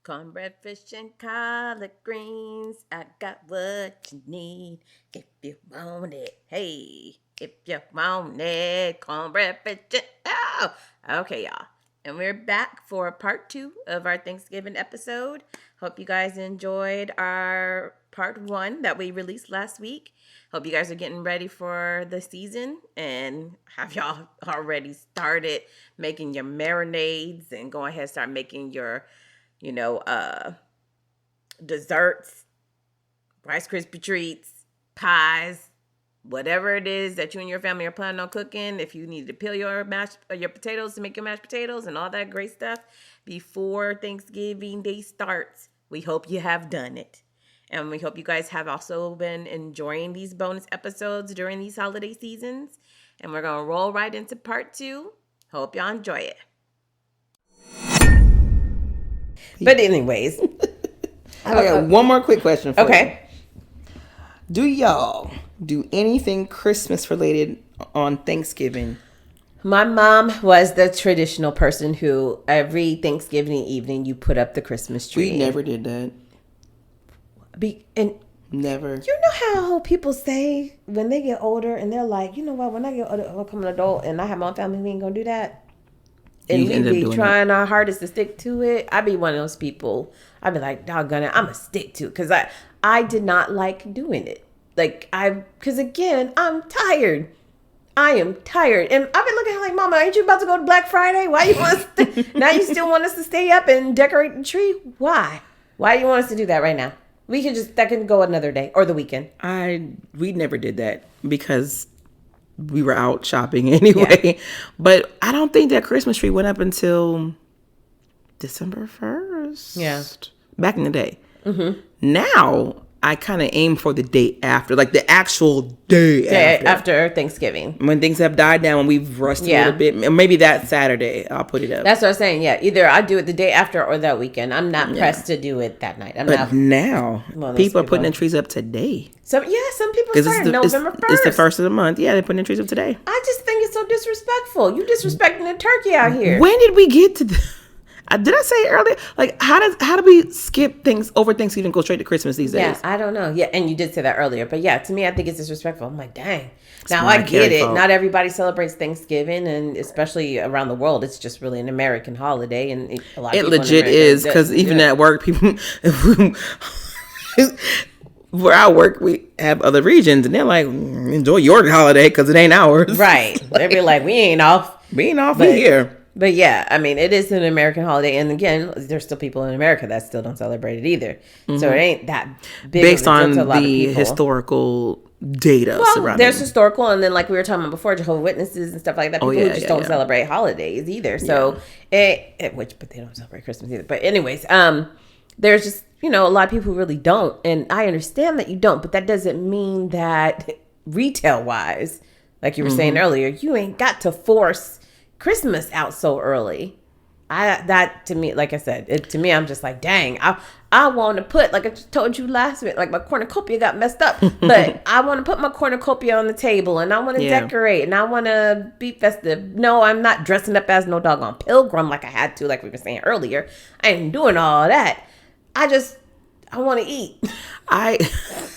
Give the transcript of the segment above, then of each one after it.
Cornbread, fish, and collard greens. I got what you need if you want it. Hey, if you want it. Cornbread, fish, and... Oh! Okay, y'all. And we're back for part 2 of our Thanksgiving episode. Hope you guys enjoyed our part 1 that we released last week. Hope you guys are getting ready for the season and have y'all already started making your marinades and go ahead and start making your desserts, Rice Krispie treats, pies, whatever it is that you and your family are planning on cooking. If you need to peel your potatoes to make your mashed potatoes and all that great stuff before Thanksgiving Day starts, we hope you have done it. And we hope you guys have also been enjoying these bonus episodes during these holiday seasons. And we're going to roll right into part 2. Hope y'all enjoy it. But anyways, I got one more quick question for you. Do y'all do anything Christmas related on Thanksgiving? My mom was the traditional person who every Thanksgiving evening you put up the Christmas tree. We never did that. Never. You know how people say when they get older and they're like, you know what, when I get older, I'll become an adult and I have my own family, we ain't gonna do that. And we be trying our hardest to stick to it. I be one of those people. I be like, doggone it, I'm going to stick to it. Because I did not like doing it. Because again, I'm tired. I am tired. And I've been looking at like, Mama, ain't you about to go to Black Friday? Why you want us now you still want us to stay up and decorate the tree? Why? Why do you want us to do that right now? That can go another day or the weekend. We never did that because we were out shopping anyway. Yeah. But I don't think that Christmas tree went up until December 1st. Yeah. Back in the day. Mm-hmm. Now, I kind of aim for the day after, like the actual day after Thanksgiving. When things have died down and we've rushed a little bit. Maybe that Saturday, I'll put it up. That's what I'm saying. Yeah, either I do it the day after or that weekend. I'm not pressed to do it that night. Now, people are putting their trees up today. Some people started November 1st. It's the first of the month. Yeah, they're putting their trees up today. I just think it's so disrespectful. You disrespecting the turkey out here. When did we get to did I say it earlier? Like, how do we skip things over Thanksgiving and go straight to Christmas these days? Yeah, I don't know. Yeah, and you did say that earlier. But yeah, to me, I think it's disrespectful. I'm like, dang. Now, I get it. Not everybody celebrates Thanksgiving, and especially around the world, it's just really an American holiday. And a lot of people legit is, because even at work, people... Where I work, we have other regions, and they're like, enjoy your holiday because it ain't ours. Right. They'd be like, we ain't off. We ain't off here. But yeah, I mean, it is an American holiday. And again, there's still people in America that still don't celebrate it either. Mm-hmm. So it ain't that big. Based on the historical data surrounding. There's historical. And then like we were talking about before, Jehovah's Witnesses and stuff like that. People who just don't celebrate holidays either. So, but they don't celebrate Christmas either. But anyways, there's just, a lot of people who really don't. And I understand that you don't. But that doesn't mean that retail-wise, like you were saying earlier, you ain't got to force Christmas out so early. That to me, like I said, to me, I'm just like, dang, I want to put, like I just told you last week, like my cornucopia got messed up, but I want to put my cornucopia on the table and I want to decorate and I want to be festive. No, I'm not dressing up as no doggone pilgrim like I had to, like we were saying earlier. I ain't doing all that. I want to eat. I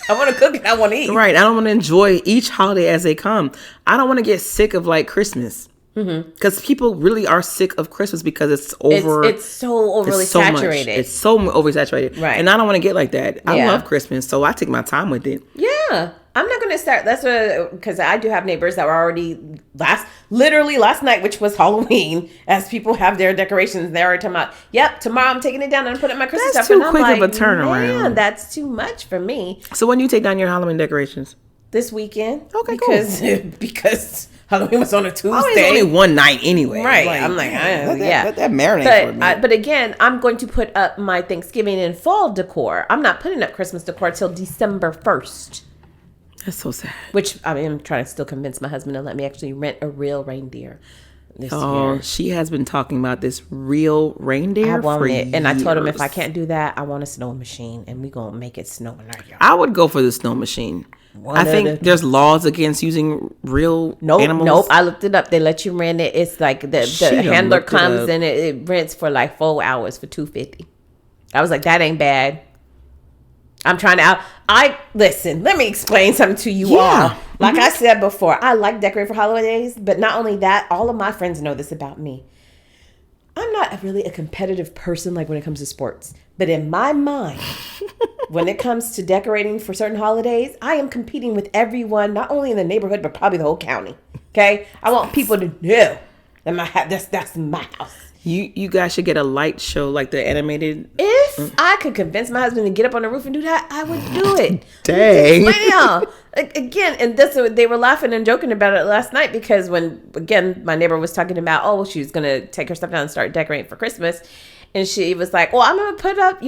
want to cook and I want to eat. Right. I don't want to enjoy each holiday as they come. I don't want to get sick of like Christmas. Because people really are sick of Christmas because it's so overly saturated. It's so oversaturated. Right. And I don't want to get like that. I love Christmas, so I take my time with it. Yeah. I'm not going to start. Because I do have neighbors that were already last night, which was Halloween, as people have their decorations. They're already talking about, yep, tomorrow I'm taking it down and putting my Christmas stuff. That's too quick of a turnaround. Man, that's too much for me. So when you take down your Halloween decorations? This weekend. Okay, cool. Because Halloween was on a Tuesday. Oh, it's only one night anyway. Right. I'm like, let that marinate for a minute. But again, I'm going to put up my Thanksgiving and fall decor. I'm not putting up Christmas decor till December 1st. That's so sad. Which, I mean, I'm trying to still convince my husband to let me actually rent a real reindeer this year. She has been talking about this real reindeer. I want it. And I told him if I can't do that, I want a snow machine. And we're going to make it snow in our yard. I would go for the snow machine. I think there's laws against using real animals. Nope. I looked it up. They let you rent it. It's like the handler comes and it rents for like 4 hours for $250. I was like, that ain't bad. I'm trying to listen, let me explain something to you all. Like I said before, I like decorating for holidays, but not only that, all of my friends know this about me. I'm not really a competitive person like when it comes to sports. But in my mind, when it comes to decorating for certain holidays, I am competing with everyone, not only in the neighborhood, but probably the whole county. Okay? I want people to know that that's my house. You guys should get a light show like the animated. If I could convince my husband to get up on the roof and do that, I would do it. Dang. Wow. Again, and they were laughing and joking about it last night because my neighbor was talking about, she was going to take her stuff down and start decorating for Christmas. And she was like, well, I'm going to put up,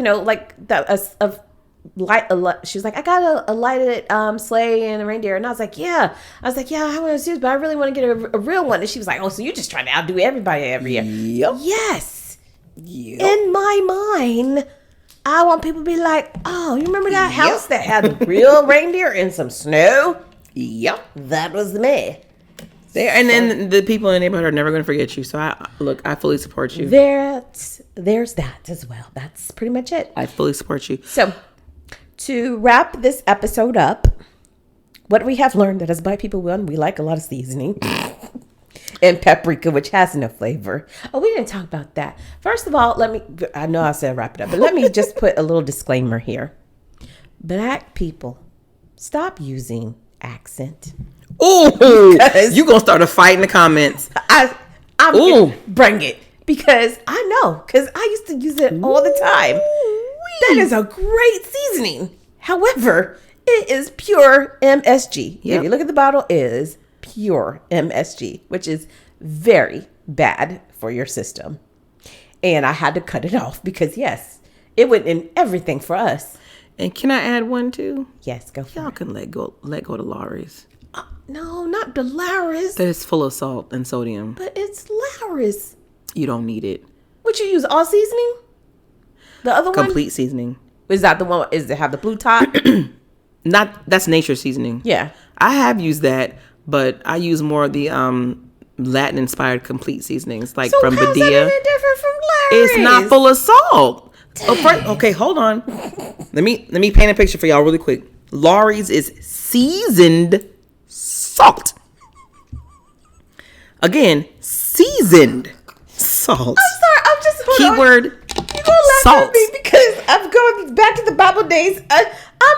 like a light. She was like, I got a lighted sleigh and a reindeer. And I was like, yeah. I want to see this, but I really want to get a real one. And she was like, oh, so you're just trying to outdo everybody every year. Yep. Yes. Yep. In my mind, I want people to be like, oh, you remember that house that had real reindeer and some snow? Yep. That was me. And then the people in the neighborhood are never going to forget you. So I fully support you. There's that as well. That's pretty much it. I fully support you. So to wrap this episode up, what we have learned that as Black people, we like a lot of seasoning and paprika, which has no flavor. Oh, we didn't talk about that. First of all, I know I said wrap it up, but let me just put a little disclaimer here. Black people, stop using accent. Ooh, you gonna start a fight in the comments. I'm gonna bring it because I know, because I used to use it all the time. That is a great seasoning. However, it is pure MSG. Yep. If you look at the bottle, it is pure MSG, which is very bad for your system. And I had to cut it off because, yes, it went in everything for us. And can I add one too? Yes, go for it. Y'all can let go to Lawry's. No, not the Lawry's. That is full of salt and sodium. But it's Lawry's. You don't need it. What you use, all seasoning? The other one? Complete seasoning. Is that the one? Is it have the blue top? That's nature seasoning. Yeah. I have used that, but I use more of the Latin inspired complete seasonings, like from Badia. So how's that any different from Lawry's? It's not full of salt. Okay, hold on. Let me paint a picture for y'all really quick. Lawry's is seasoned salt. Again, seasoned salt. I'm sorry. I'm just keyword. You're gonna laugh at me because I'm going back to the Bible days. I'm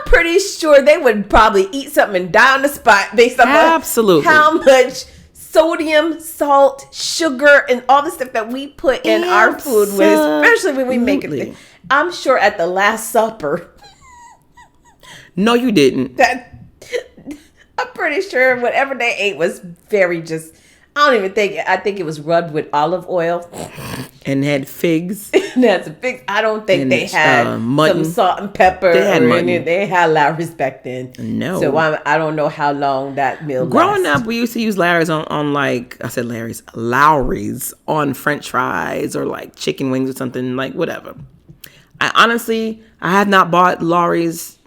pretty sure they would probably eat something and die on the spot based on how much sodium, salt, sugar, and all the stuff that we put in our food, especially when we make it. I'm sure at the Last Supper. No, you didn't. I'm pretty sure whatever they ate was very just. I don't even think. I think it was rubbed with olive oil. And had figs. And had some figs. I don't think they had some salt and pepper. They had mutton. They had Lawry's back then. No. So I don't know how long that meal Growing up, we used to use Lawry's on like, I said Lawry's on French fries or like chicken wings or something, like whatever. I have not bought Lawry's.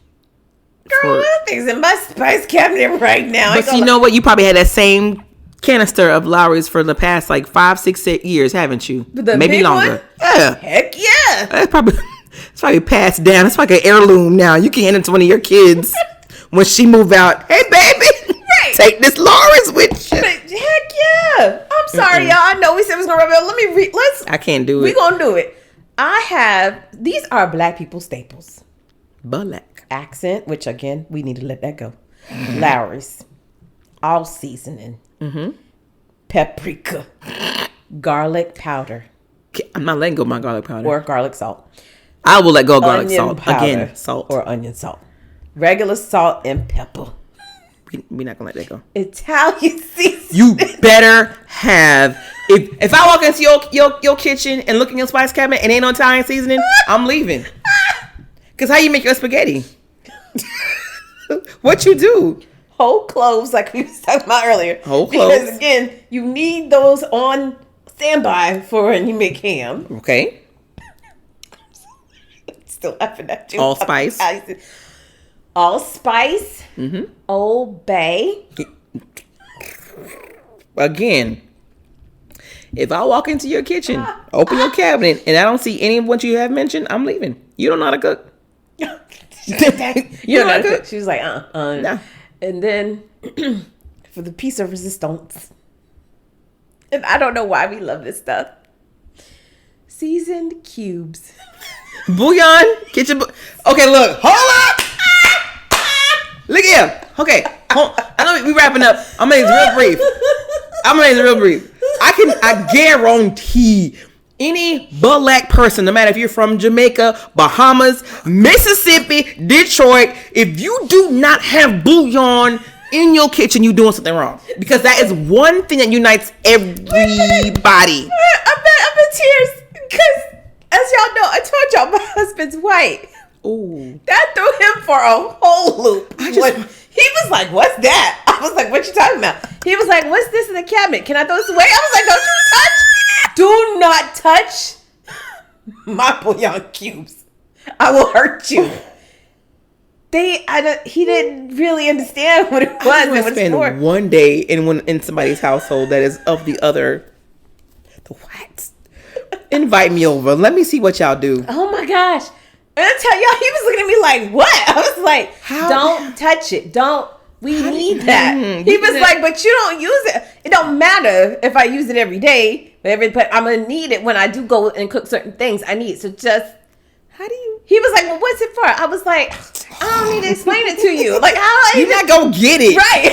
Girl, that thing's in my spice cabinet right now. But you know what? You probably had that same canister of Lawry's for the past like 5-6 years, haven't you? Maybe longer. One? Yeah. Heck yeah. It's probably passed down. It's like an heirloom now. You can hand it to one of your kids when she move out. Hey, baby, take this Lawry's with you. Heck yeah. I'm sorry, y'all. I know we said we was gonna rub it out. Let me read. I can't do it. We gonna do it. These are Black people staples. Black. Accent, which again, we need to let that go. Lawry's. All seasoning. Mm-hmm. Paprika. Garlic powder. I'm not letting go of my garlic powder. Or garlic salt. I will let go of garlic salt. Again, salt. Or onion salt. Regular salt and pepper. We're not going to let that go. Italian seasoning. You better have... If I walk into your kitchen and look in your spice cabinet and ain't no Italian seasoning, I'm leaving. Because how you make your spaghetti? What you do? Whole cloves, like we was talking about earlier. Whole cloves. Because again, you need those on standby for when you make ham. Okay. Still laughing at you. Allspice. Allspice. Mm-hmm. Old Bay. Again, If I walk into your kitchen, open your cabinet, and I don't see any of what you have mentioned, I'm leaving. You don't know how to cook. You don't know how to cook. She was like, nah. And then for the piece of resistance, and I don't know why we love this stuff. Seasoned cubes. Bouillon, kitchen. Okay, look, hold up. Look here. Okay, I know we wrapping up. I'm gonna make this real brief. I guarantee any black person, no matter if you're from Jamaica, Bahamas, Mississippi, Detroit, if you do not have bouillon in your kitchen, you're doing something wrong. Because that is one thing that unites everybody. I'm in tears because, as y'all know, I told y'all my husband's white. Ooh. That threw him for a whole loop. He was like, what's that? I was like, what you talking about? He was like, what's this in the cabinet? Can I throw this away? I was like, do not touch my bouillon cubes. I will hurt you. He didn't really understand what it was. I want to spend one day in somebody's household that is of the other. The what? Invite me over. Let me see what y'all do. Oh my gosh. And I tell y'all, he was looking at me like, what? I was like, don't touch it. We need that. He was like, but you don't use it. It don't matter if I use it every day, but I'm going to need it when I do go and cook certain things. I need it. So just, he was like, well, what's it for? I was like, I don't need to explain it to you. Like, how you're not going to get it. Right.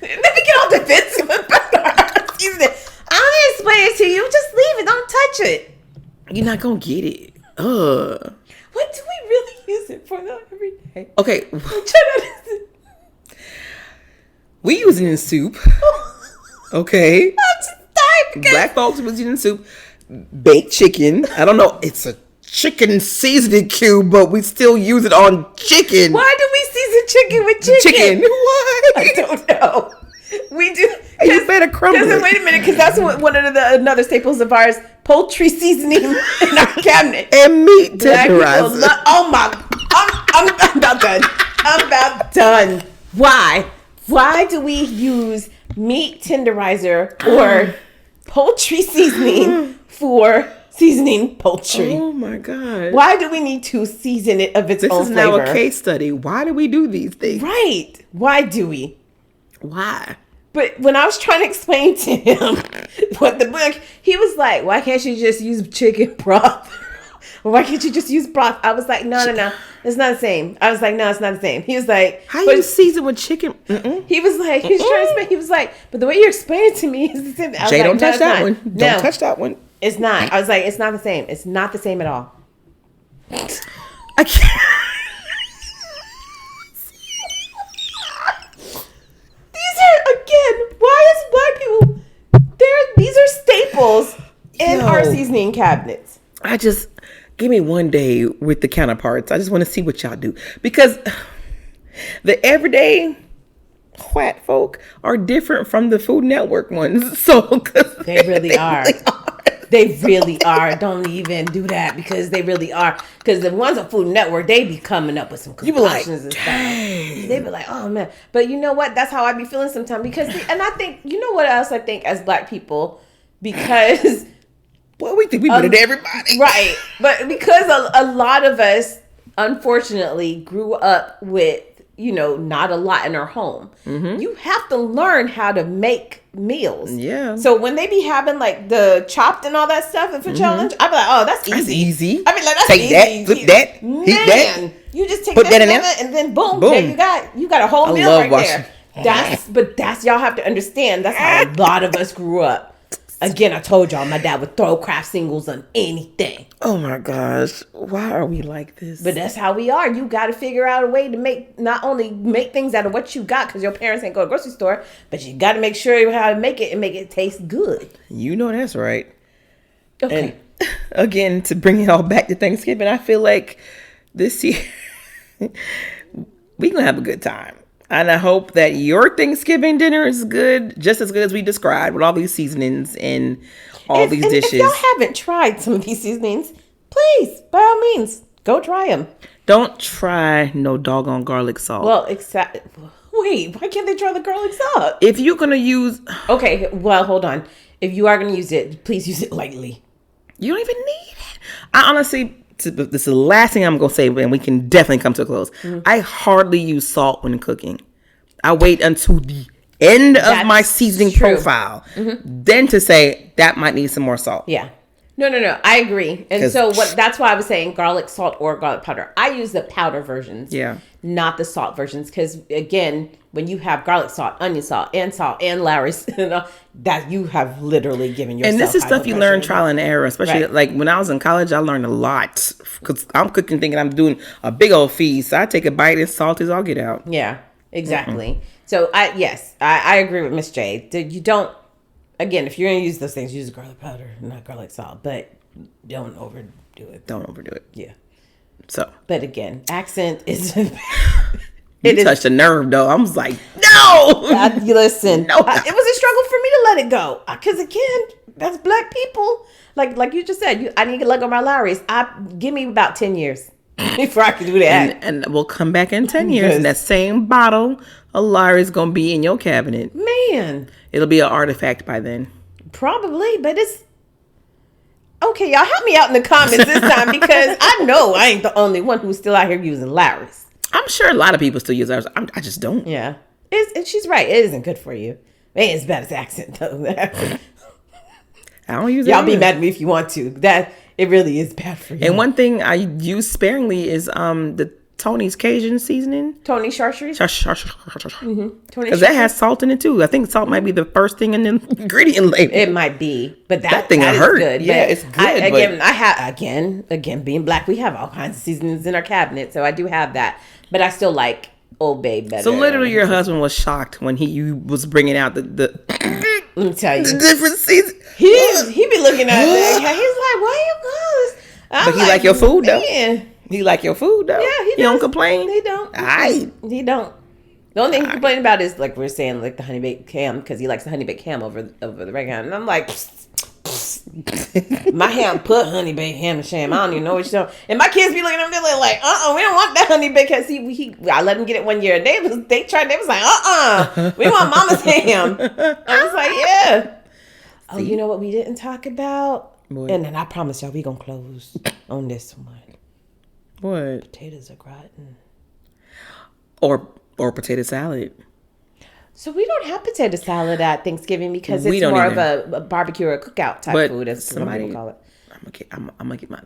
Let me get all defensive about I don't need to explain it to you. Just leave it. Don't touch it. You're not going to get it. What do we really use it for though every day? Okay. We use it in soup. Okay. I'm just dying. Black folks was using soup. Baked chicken. I don't know. It's a chicken seasoning cube, but we still use it on chicken. Why do we season chicken with chicken? Why? I don't know. We do. You better crumble it. Wait a minute, because that's one of another staples of ours: poultry seasoning in our cabinet and meat tenderizer. Oh my! I'm about done. I'm about done. Why? Why do we use meat tenderizer or poultry seasoning for seasoning poultry? Oh my God! Why do we need to season it of its own flavor? This is now a case study. Why do we do these things? Right? Why do we? Why? But when I was trying to explain to him what the book, he was like, why can't you just use chicken broth? Why can't you just use broth? I was like, no. It's not the same. I was like, no, it's not the same. He was like, how you season with chicken? He was like, he was trying to explain. He was like, but the way you explain it to me is the same. Jay, don't touch that one. Don't touch that one. It's not. I was like, it's not the same. It's not the same at all. I can't. Again, why is black people these are staples in our seasoning cabinets. Give me one day with the counterparts. I just want to see what y'all do, because the everyday white folk are different from the Food Network ones. So they really are. They really are. Don't even do that, because they really are. Because the ones on Food Network, they be coming up with some concoctions and stuff. They be like, oh man. But you know what? That's how I be feeling sometimes. And I think, you know what else I think as black people? Because well, we think we better than everybody. Right. But because a lot of us, unfortunately, grew up with, not a lot in our home. Mm-hmm. You have to learn how to make meals. Yeah. So when they be having like the chopped and all that stuff for challenge, I be like, oh, that's easy. That's easy. I mean, like, that's take easy. That, flip that, heat that. You just take put that in there, and then boom, there you got a whole meal right there. That's y'all have to understand. That's how a lot of us grew up. Again, I told y'all my dad would throw Kraft singles on anything. Oh my gosh. Why are we like this? But that's how we are. You got to figure out a way to not only make things out of what you got, because your parents ain't go to the grocery store, but you got to make sure how to make it and make it taste good. You know that's right. Okay. And again, to bring it all back to Thanksgiving, I feel like this year we going to have a good time. And I hope that your Thanksgiving dinner is good, just as good as we described, with all these seasonings and all these dishes. If y'all haven't tried some of these seasonings, please, by all means, go try them. Don't try no doggone garlic salt. Well, wait, why can't they try the garlic salt? If you're going to use... Okay, well, hold on. if you are going to use it, please use it lightly. You don't even need it. I honestly, this is the last thing I'm going to say, and we can definitely come to a close. Mm-hmm. I hardly use salt when cooking. I wait until the end of my seasoning profile, then to say that might need some more salt. Yeah. No. I agree. And so that's why I was saying garlic salt or garlic powder. I use the powder versions. Yeah. Not the salt versions. Because again, when you have garlic salt, onion salt, and Lowry's, that you have literally given yourself. And this is stuff you learn trial and error, especially like when I was in college, I learned a lot. Because I'm cooking thinking I'm doing a big old feast. So I take a bite and salt as I'll get out. Yeah, exactly. So I agree with Miss J. You don't. Again, if you're going to use those things, use garlic powder, not garlic salt. But don't overdo it. Don't overdo it. Yeah. So. But again, accent is... You touched a nerve, though. I was like, no! Listen, no. It was a struggle for me to let it go. Because again, that's black people. Like you just said, I need to let go of my Lowry's. Give me about 10 years before I can do that. And we'll come back in 10 years, and that same bottle of Lowry's going to be in your cabinet. Man. It'll be an artifact by then. Probably, but it's... Okay, y'all help me out in the comments this time because I know I ain't the only one who's still out here using Lowry's. I'm sure a lot of people still use Lowry's. I just don't. Yeah. She's right. It isn't good for you. It ain't as bad as accent, though. I don't use it. Y'all be mad at me if you want to. That it really is bad for you. And one thing I use sparingly is the Tony's Cajun seasoning. Tony Charcuterie? Because that has salt in it too. I think salt might be the first thing in the ingredient label. It might be, but that thing hurt. Good. Yeah, it's good. I have being black, we have all kinds of seasonings in our cabinet, so I do have that. But I still like Old Bay better. So literally, your husband was shocked when you was bringing out the let me tell you, the different seasons. He be looking at it. He's like, "Why you close?" But he like your food though. He like your food though. Yeah, he don't complain. He don't. He don't. The only thing he complains about is like we're saying like the honey baked ham because he likes the honey baked ham over the regular ham, and I'm like, my ham put honey baked ham and sham. I don't even know what you're doing. And my kids be looking at me like, we don't want that honey baked because I let them get it one year and they was like, we want mama's ham. I was like, yeah. Oh, you know what we didn't talk about? What? And then I promise y'all we gonna close on this one. What? Potatoes au gratin. Or potato salad. So we don't have potato salad at Thanksgiving because it's more of a barbecue or a cookout type food, as some people call it. I'm gonna get my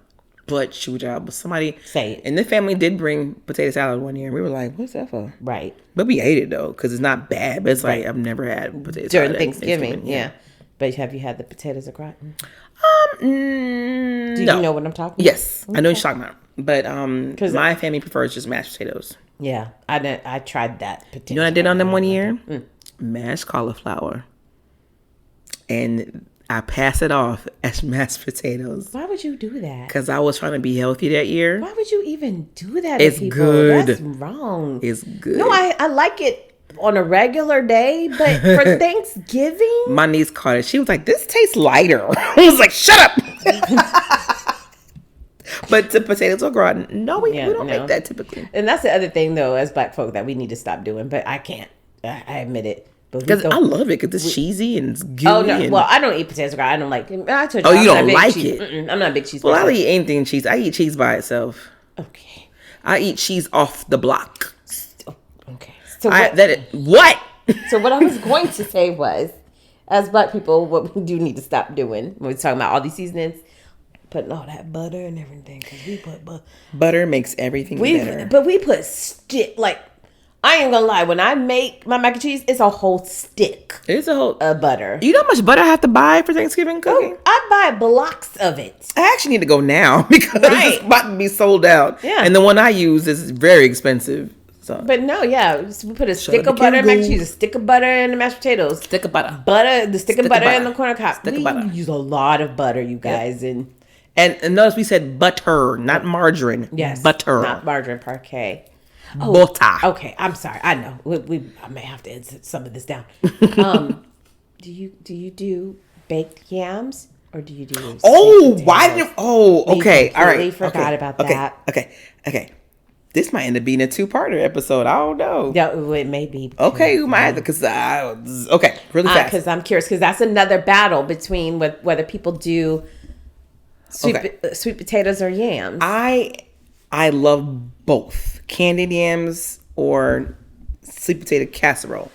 butt chewed out, but somebody say it. And the family did bring potato salad one year, and we were like, "What's that for?" Right. But we ate it though because it's not bad. But it's like I've never had potato salad during Thanksgiving. Yeah. But have you had the potatoes au gratin? Do you know what I'm talking about? Yes, okay. I know what you're talking about. But my family prefers just mashed potatoes. Yeah, I tried that. You know what I did on them one year? Mashed cauliflower. And I passed it off as mashed potatoes. Why would you do that? Because I was trying to be healthy that year. Why would you even do that? It's good. That's wrong. It's good. No, I like it on a regular day, but for Thanksgiving, my niece caught it. She was like, "This tastes lighter." I was like, "Shut up." But the potatoes au gratin, no, we don't make that typically. And that's the other thing, though, as black folk that we need to stop doing. But I can't. I admit it. Because I love it because it's cheesy and it's gooey. Oh no! Well, I don't eat potatoes au gratin. I don't like it. I told you. You don't like it? I'm not a big cheese. Well, I eat anything cheese. I eat cheese by itself. Okay. I eat cheese off the block. Okay. So what? So what I was going to say was, as black people, what we do need to stop doing when we're talking about all these seasonings, putting all that butter and everything, because we put butter makes everything better. But we put I ain't gonna lie, when I make my mac and cheese, it's a whole stick. It's a whole butter. You know how much butter I have to buy for Thanksgiving cooking? I buy blocks of it. I actually need to go now because it's about to be sold out. Yeah. And the one I use is very expensive. So. But no, we put a stick of butter in mac and cheese, a stick of butter in the mashed potatoes. Stick of butter. The stick of butter in the corner cup. We use a lot of butter, you guys. Yep. And notice we said butter, not margarine. Yes. Butter. Not margarine, parquet. Butter. Okay, I'm sorry. I know. I may have to edit some of this down. Do you do baked yams or do you do? Oh, why? Okay. All right. Forgot about that. Okay. This might end up being a 2-parter episode. I don't know. Yeah, it may be. Okay, you might because okay, really fast. Because I'm curious because that's another battle between whether people do sweet potatoes or yams. I love both candied yams or sweet potato casserole.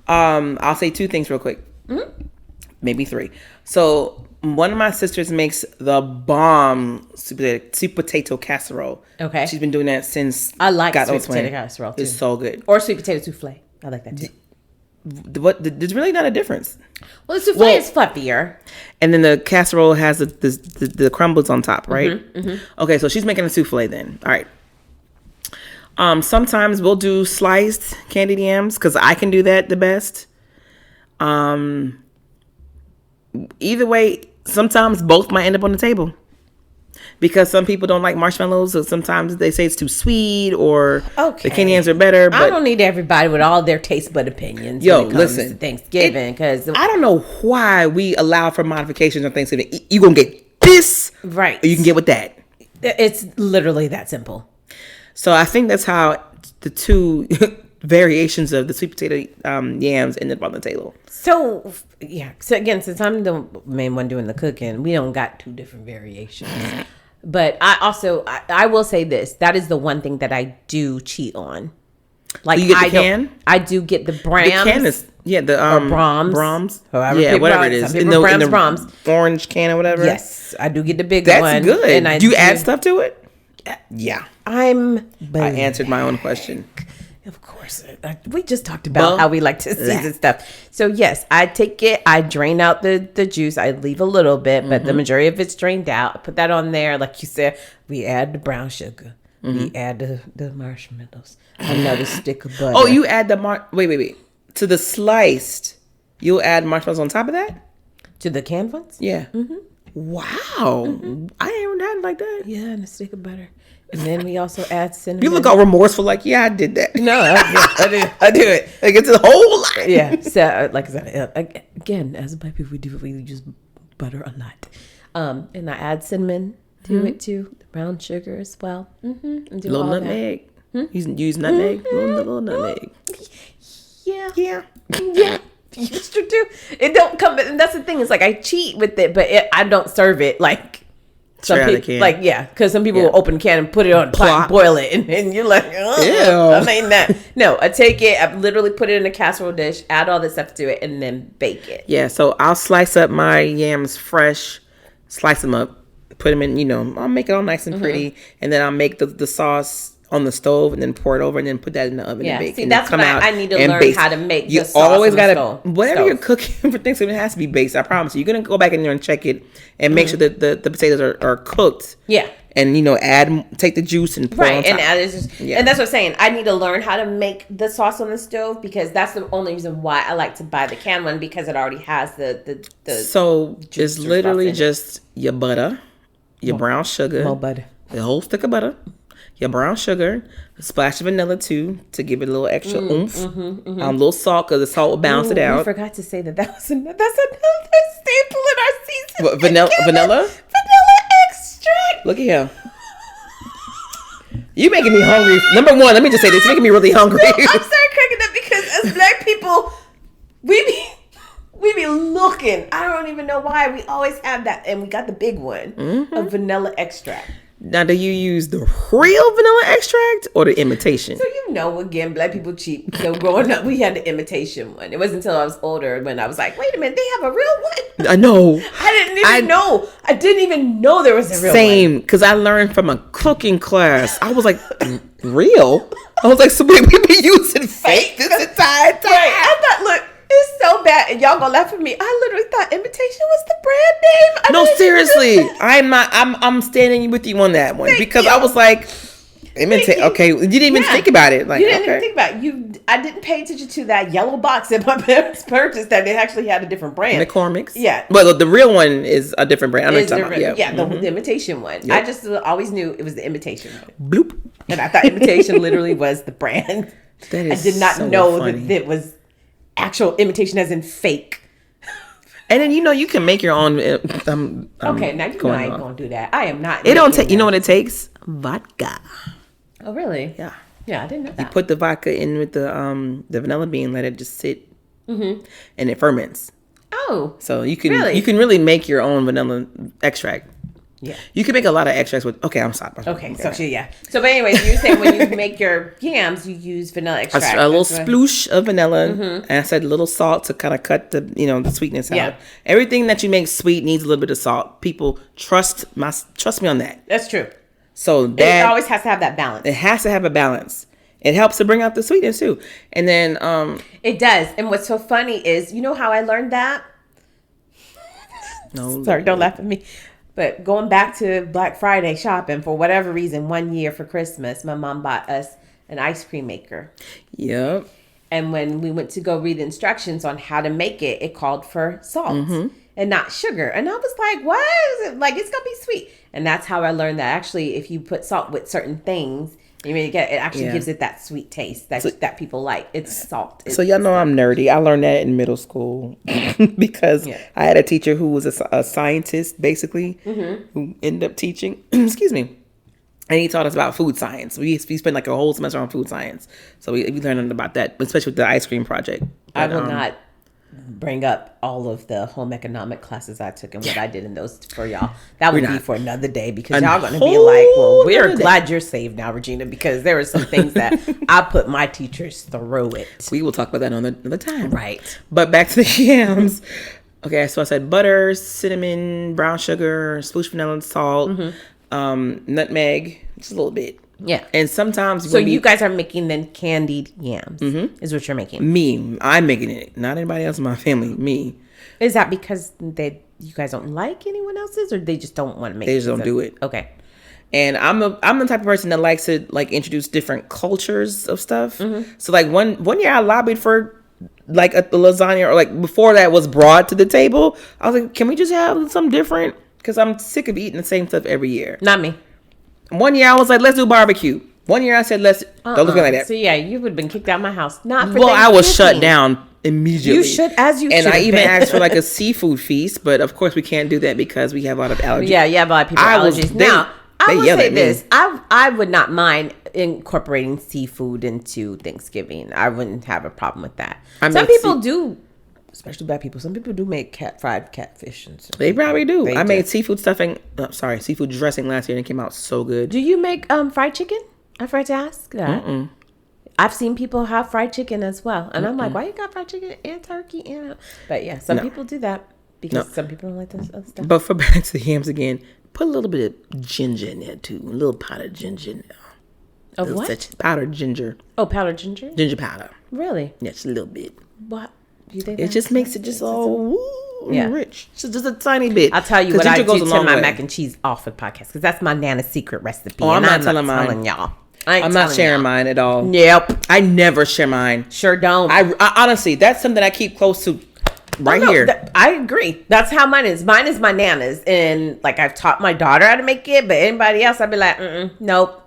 I'll say 2 things real quick. Mm-hmm. Maybe 3. So one of my sisters makes the bomb sweet potato casserole. Okay. She's been doing that since I like sweet potato casserole too. It's so good. Or sweet potato souffle. I like that too. There's really not a difference. Well, the souffle is fluffier. And then the casserole has the crumbles on top, right? Mm-hmm, mm-hmm. Okay, so she's making a souffle then. All right. Sometimes we'll do sliced candied yams because I can do that the best. Either way, sometimes both might end up on the table because some people don't like marshmallows, so sometimes they say it's too sweet or the candy yams are better. But I don't need everybody with all their taste bud opinions. When it comes to Thanksgiving, because I don't know why we allow for modifications on Thanksgiving. You gonna get this, right? Or you can get with that. It's literally that simple. So I think that's how the 2 variations of the sweet potato yams ended up on the table. So again, since I'm the main one doing the cooking, we don't got 2 different variations. But I will say this: that is the one thing that I do cheat on. Like, you get the can? I do get the Brahms. The can is or Brahms. Whatever it is. In the Brahms orange can or whatever. Yes, I do get the big one. That's good. And do you add stuff to it? Yeah. I answered my own question. Of course. We just talked about how we like to season stuff. So yes, I take it, I drain out the juice, I leave a little bit, but the majority of it's drained out. I put that on there. Like you said, we add the brown sugar. We add the marshmallows. Another stick of butter. Oh, you add the wait. To the sliced, you'll add marshmallows on top of that? To the canned ones? Yeah. Mm-hmm. Wow. Mm-hmm. I ain't ever done it like that. Yeah, and a stick of butter. And then we also add cinnamon. You look all remorseful, like, yeah, I did that. No, I do it. Like, it's a whole lot. Yeah. So, like I said, again, as Black people, we use butter a lot. And I add cinnamon to it too, brown sugar as well. Mm-hmm. And little nutmeg. You use nutmeg? Little nutmeg. Yeah. Used to do. It don't come, and that's the thing. It's like I cheat with it, but I don't serve it like some people. Like because some people will open the can and put it on the pot and boil it, and you're like, I mean that. No, I take it. I literally put it in a casserole dish, add all this stuff to it, and then bake it. Yeah. So I'll slice up my yams fresh, slice them up, put them in. I'll make it all nice and pretty, and then I'll make the sauce on the stove and then pour it over and then put that in the oven and bake. See, that's what I need to learn how to make the sauce. You always got to, whatever you're cooking for Thanksgiving, it has to be based. I promise you. You're going to go back in there and check it and make sure that the potatoes are cooked. Yeah. And, take the juice and pour it on top. And that's what I'm saying. I need to learn how to make the sauce on the stove because that's the only reason why I like to buy the canned one because it already has the So it's literally just your butter, your brown sugar. More butter. The whole stick of butter. Your brown sugar, a splash of vanilla too to give it a little extra oomph. A little salt because the salt will balance it out. We forgot to say that's another staple in our season. What, vanilla? Vanilla extract. Look at him. You making me hungry. Number one, let me just say this. You're making me really hungry. No, I'm sorry cracking up because as Black people, we be looking. I don't even know why. We always have that. And we got the big one of vanilla extract. Now, do you use the real vanilla extract or the imitation? So, again, Black people cheap. So, growing up, we had the imitation one. It wasn't until I was older when I was like, wait a minute, they have a real one? I know. I didn't even know. I didn't even know there was a real one. Same, because I learned from a cooking class. I was like, real? I was like, so we be using fake this entire time. Right. I thought, look. It's so bad, and y'all gonna laugh at me. I literally thought imitation was the brand name. No, seriously, I'm not. I'm standing with you on that one because I was like, imitate. Okay, you didn't even think about it. Like you didn't even think about it. I didn't pay attention to that yellow box that my parents purchased that they actually had a different brand. McCormick's. Yeah, but the real one is a different brand. I know you're talking about. The imitation one. Yep. I just always knew it was the imitation one. Bloop. And I thought imitation literally was the brand. That is. I did not know funny. that it was actual imitation as in fake. And then you can make your own. Okay, now you know I ain't gonna do that. I am not. It don't take. You know what it takes? Vodka. Oh, really? Yeah. Yeah, I didn't know that. You put the vodka in with the vanilla bean, let it just sit, and it ferments. Oh, so you can really make your own vanilla extract. Yeah, you can make a lot of extracts with. Okay, I'm sorry. Okay, so yeah. So, but anyways, you're saying when you make your yams, you use vanilla extract. A little sploosh of vanilla, and I said a little salt to kind of cut the the sweetness out. Everything that you make sweet needs a little bit of salt. People trust me on that. That's true. So that it always has to have that balance. It has to have a balance. It helps to bring out the sweetness too. And then it does. And what's so funny is, you know how I learned that? No, sorry, don't laugh at me. But going back to Black Friday shopping, for whatever reason, one year for Christmas, my mom bought us an ice cream maker. Yep. And when we went to go read the instructions on how to make it, it called for salt and not sugar. And I was like, what? Like, it's going to be sweet. And that's how I learned that actually, if you put salt with certain things, it actually gives it that sweet taste that people like. It's salt. So y'all know I'm nerdy. I learned that in middle school because I had a teacher who was a scientist, basically, who ended up teaching. Excuse me. And he taught us about food science. We spent like a whole semester on food science. So we learned about that, especially with the ice cream project. But, I will not bring up all of the home economic classes I took and what I did in those for y'all. That would be for another day, because y'all going to be like, well, we're glad you're saved now, Regina, because there were some things that I put my teachers through it. We will talk about that another time. Right. But back to the yams. Okay, so I said butter, cinnamon, brown sugar, sploosh vanilla, and salt, nutmeg, just a little bit. Yeah. And sometimes... So you guys are making then candied yams, is what you're making? Me. I'm making it. Not anybody else in my family. Me. Is that because you guys don't like anyone else's, or they just don't want to make it? They just don't do it. Okay. And I'm the type of person that likes to like introduce different cultures of stuff. So like one year I lobbied for like a lasagna, or like before that was brought to the table. I was like, can we just have something different? Because I'm sick of eating the same stuff every year. Not me. One year I was like, let's do barbecue. One year I said, let's don't look at me like that. So yeah, you would have been kicked out of my house. Not for I was shut down immediately. You should, as you should. And I even asked for like a seafood feast, but of course we can't do that because we have a lot of allergies. Yeah, a lot of people have allergies. Now, I will say this: I would not mind incorporating seafood into Thanksgiving. I wouldn't have a problem with that. Some people do. Especially black people. Some people do make fried catfish. And stuff. They probably do. I made seafood seafood dressing last year, and it came out so good. Do you make fried chicken? I forgot to ask that. I've seen people have fried chicken as well. And I'm like, why you got fried chicken and turkey? But yeah, some people do that because some people don't like this other stuff. But for back to the yams again, put a little bit of ginger in there too. A little powdered ginger in there. Of what? Powdered ginger. Oh, powdered ginger? Ginger powder. Really? Yeah, just a little bit. What? You think it just makes it just all rich. Just a tiny bit. I'll tell you what I do to my mac and cheese off of the podcast, because that's my Nana's secret recipe. Oh, I'm not telling y'all. I'm not sharing mine at all. Yep. I never share mine. Sure don't. I honestly, that's something I keep close to here. I agree. That's how mine is. Mine is my Nana's. And like, I've taught my daughter how to make it, but anybody else, I'd be like, nope.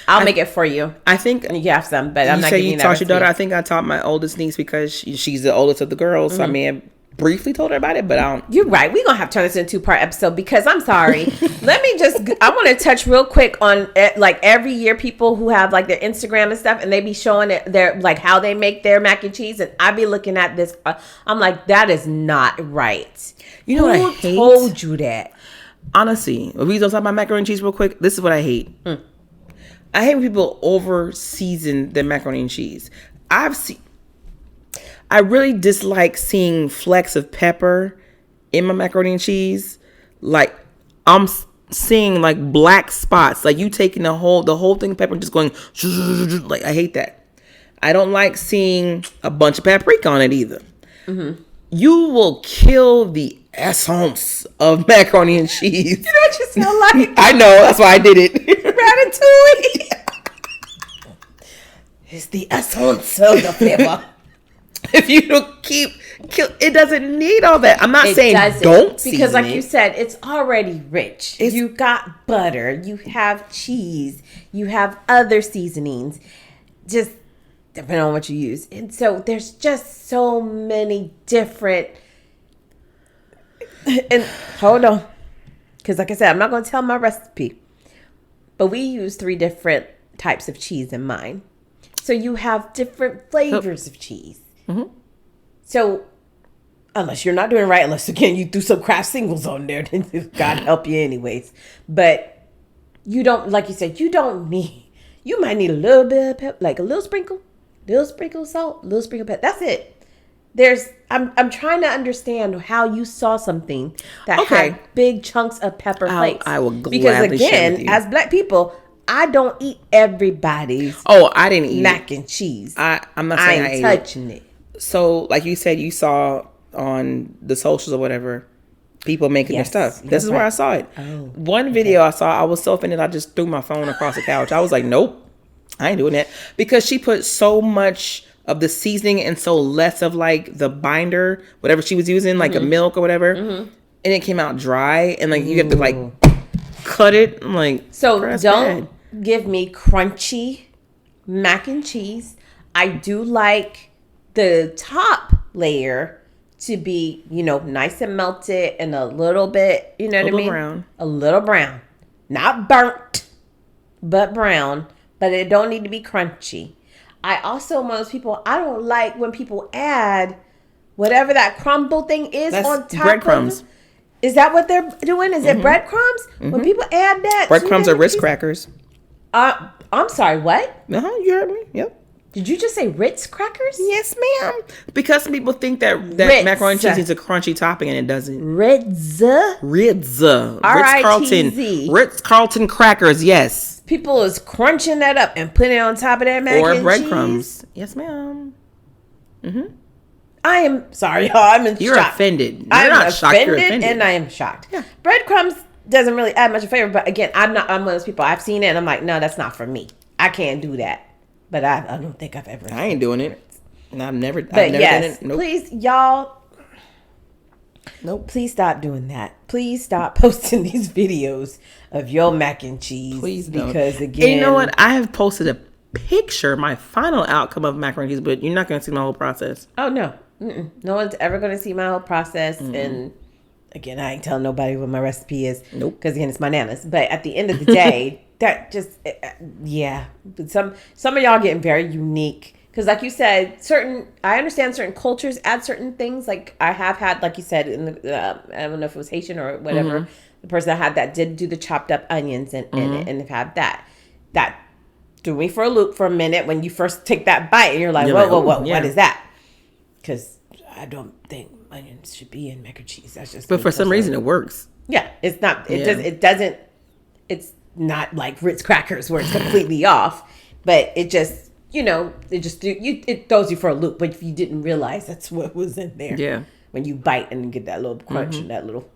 I'll make it for you. I think you have some, but I'm not giving you that. You taught your daughter. I think I taught my oldest niece because she's the oldest of the girls. So I may have briefly told her about it, but I don't. You're right. We're gonna have to turn this into a 2-part episode, because I'm sorry. I want to touch real quick on like every year people who have like their Instagram and stuff, and they be showing it their like how they make their mac and cheese, and I be looking at this. I'm like, that is not right. You know what I hate? Who told you that? Honestly, if we don't talk about macaroni and cheese real quick, this is what I hate. I hate when people over season their macaroni and cheese. I really dislike seeing flecks of pepper in my macaroni and cheese. Like, I'm seeing like black spots. Like, you taking the whole thing of pepper and just going like, I hate that. I don't like seeing a bunch of paprika on it either. You will kill the essence of macaroni and cheese. You know what you sound like? I know, that's why I did it. Ratatouille. It's the essence of the flavor. If you don't it doesn't need all that. I'm not saying don't season because, like it. You said, it's already rich. You got butter, you have cheese, you have other seasonings, just depending on what you use. And so there's just so many different. And hold on, because like I said, I'm not going to tell my recipe, but we use 3 different types of cheese in mind. So you have different flavors of cheese. Mm-hmm. So unless you're not doing it right, unless again you threw some Kraft singles on there, then God help you anyways. But you don't, like you said, you might need a little bit of pepper, like a little sprinkle of salt, little sprinkle of pepper. That's it. I'm trying to understand how you saw something that had big chunks of pepper flakes. I will gladly share with you. As Black people, I don't eat everybody's. Oh, I didn't eat mac and cheese. I'm not saying I ain't touching it. So, like you said, you saw on the socials or whatever, people making their stuff. This is where I saw it. Oh, one video I saw, I was so offended, I just threw my phone across the couch. I was like, nope, I ain't doing that. Because she put so much of the seasoning and so less of like the binder, whatever she was using, like a milk or whatever. Mm-hmm. And it came out dry. And like you have to like cut it. I'm like, so don't give me crunchy mac and cheese. I do like the top layer to be, nice and melted and a little bit, you know what I mean? Brown. A little brown. Not burnt, but brown. But it don't need to be crunchy. I also, most people, I don't like when people add whatever that crumble thing is on top breadcrumbs. Is that what they're doing? Is it breadcrumbs? Mm-hmm. When people add that. Breadcrumbs are Ritz crackers. I'm sorry, what? You heard me. Yep. Did you just say Ritz crackers? Yes, ma'am. Because some people think that macaroni and cheese needs a crunchy topping and it doesn't. Ritz. Ritz-Carlton crackers, yes. People is crunching that up and putting it on top of that mac and cheese. Or breadcrumbs. Yes, ma'am. Mm-hmm. I am sorry, y'all. I'm in shock. You're offended. You're not shocked. You're offended. And I am shocked. Yeah. Breadcrumbs doesn't really add much of flavor. But again, I'm one of those people. I've seen it and I'm like, no, that's not for me. I can't do that. But I don't think I've ever. I ain't doing it. I've never done it. Nope. Please, y'all. Nope. Please stop doing that. Please stop posting these videos of your mac and cheese. Please don't. Because again, and you know what? I have posted a picture, my final outcome of macaroni and cheese, but you're not going to see my whole process. Oh no, no one's ever going to see my whole process. Mm-hmm. And again, I ain't telling nobody what my recipe is. Nope. Because again, it's my nana's. But at the end of the day, that just yeah. But some of y'all getting very unique. Because like you said, I understand certain cultures add certain things. Like I have had, like you said, in the, I don't know if it was Haitian or whatever, the person that had that did do the chopped up onions in it and have had that. That threw me for a loop for a minute when you first take that bite and you're like, whoa, what is that? Because I don't think onions should be in mac and cheese. That's just. But for some reason it works. Yeah, it's not. It doesn't. It's not like Ritz crackers where it's completely off, but it just. It throws you for a loop, but if you didn't realize that's what was in there. Yeah. When you bite and get that little crunch and that little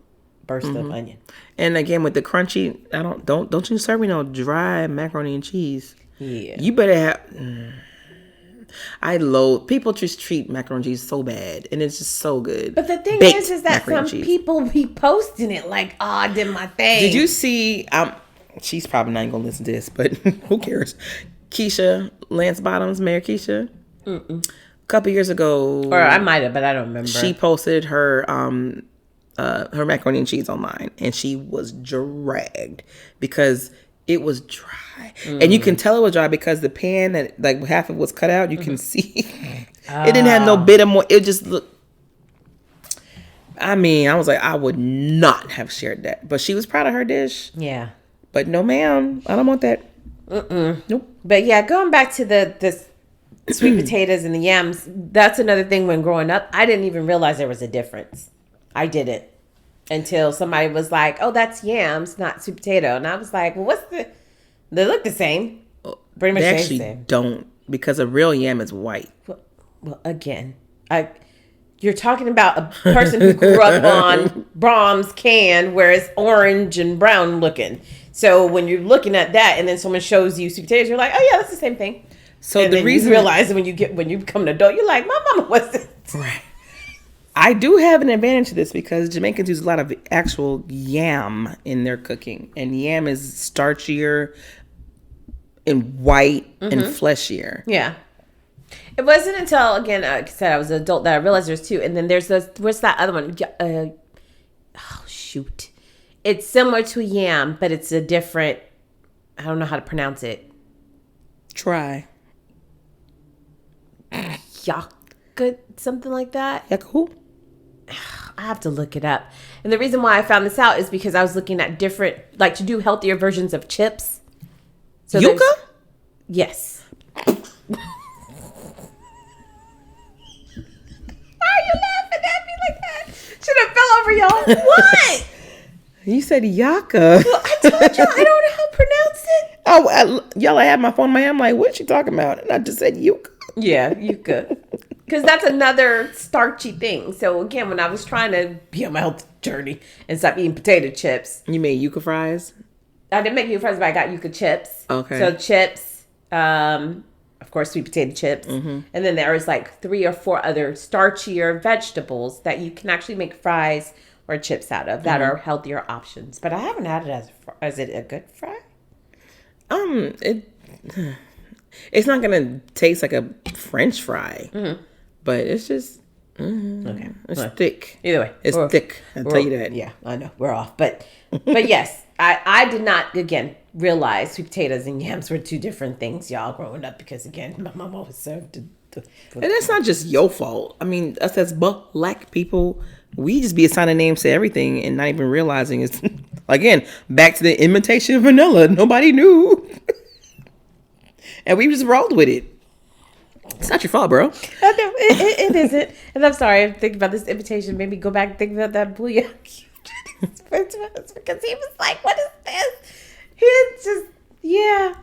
burst of onion. And again, with the crunchy, don't you serve me no dry macaroni and cheese. Yeah. You better have. People just treat macaroni and cheese so bad, and it's just so good. But the thing is that some people be posting it like, oh, I did my thing. Did you see? She's probably not gonna listen to this, but who cares? Keisha, Lance Bottoms, Mayor Keisha. A couple years ago, or I might have, but I don't remember. She posted her macaroni and cheese online, and she was dragged because it was dry, and you can tell it was dry because the pan that like half of it was cut out. You can see it didn't have no bit of more. It just looked. I mean, I was like, I would not have shared that, but she was proud of her dish. Yeah, but no, ma'am, I don't want that. Nope. But yeah, going back to the sweet potatoes and the yams, that's another thing. When growing up, I didn't even realize there was a difference. I didn't until somebody was like, "Oh, that's yams, not sweet potato," and I was like, "Well, they look the same, pretty much they the actually same." Don't, because a real yam is white. Well, again, you're talking about a person who grew up on Brahms can, where it's orange and brown looking. So when you're looking at that, and then someone shows you sweet potatoes, you're like, "Oh yeah, that's the same thing." So and the reason you realize when you become an adult, you're like, "My mama wasn't." Right. I do have an advantage to this because Jamaicans use a lot of actual yam in their cooking, and yam is starchier and white and fleshier. Yeah. It wasn't until, again, like I said, I was an adult that I realized there's two, and then there's what's that other one? Oh shoot. It's similar to yam, but it's a different, I don't know how to pronounce it. try. Yucca, something like that. Yucca who? I have to look it up. And the reason why I found this out is because I was looking at different, like to do healthier versions of chips. So yucca? Yes. Why are you laughing at me like that? Should have fell over y'all. What? You said yucca. Well, I told you I don't know how to pronounce it. Y'all, I had my phone in my hand. I'm like, what's she talking about? And I just said yucca. Yeah, yucca. Because that's another starchy thing. So again, when I was trying to be on my health journey and stop eating potato chips. You made yucca fries? I didn't make yucca fries, but I got yucca chips. Okay. So chips, of course, sweet potato chips. Mm-hmm. And then there was like 3 or 4 other starchier vegetables that you can actually make fries or chips out of that are healthier options. But I haven't had it as it a good fry? It's not gonna taste like a French fry, but it's just Okay, it's thick. Either way, it's thick. I'll tell you that. Yeah, I know we're off, but yes, I did not again realize sweet potatoes and yams were 2 different things, y'all. Growing up, because again, my mom always served. And that's not just your fault. I mean, us as black people, we just be assigning names to everything and not even realizing it's again back to the imitation vanilla. Nobody knew. And we just rolled with it. It's not your fault, bro. It isn't. And I'm sorry, I'm thinking about this invitation. Maybe go back and think about that bouillon. Because he was like, what is this? He's just, yeah.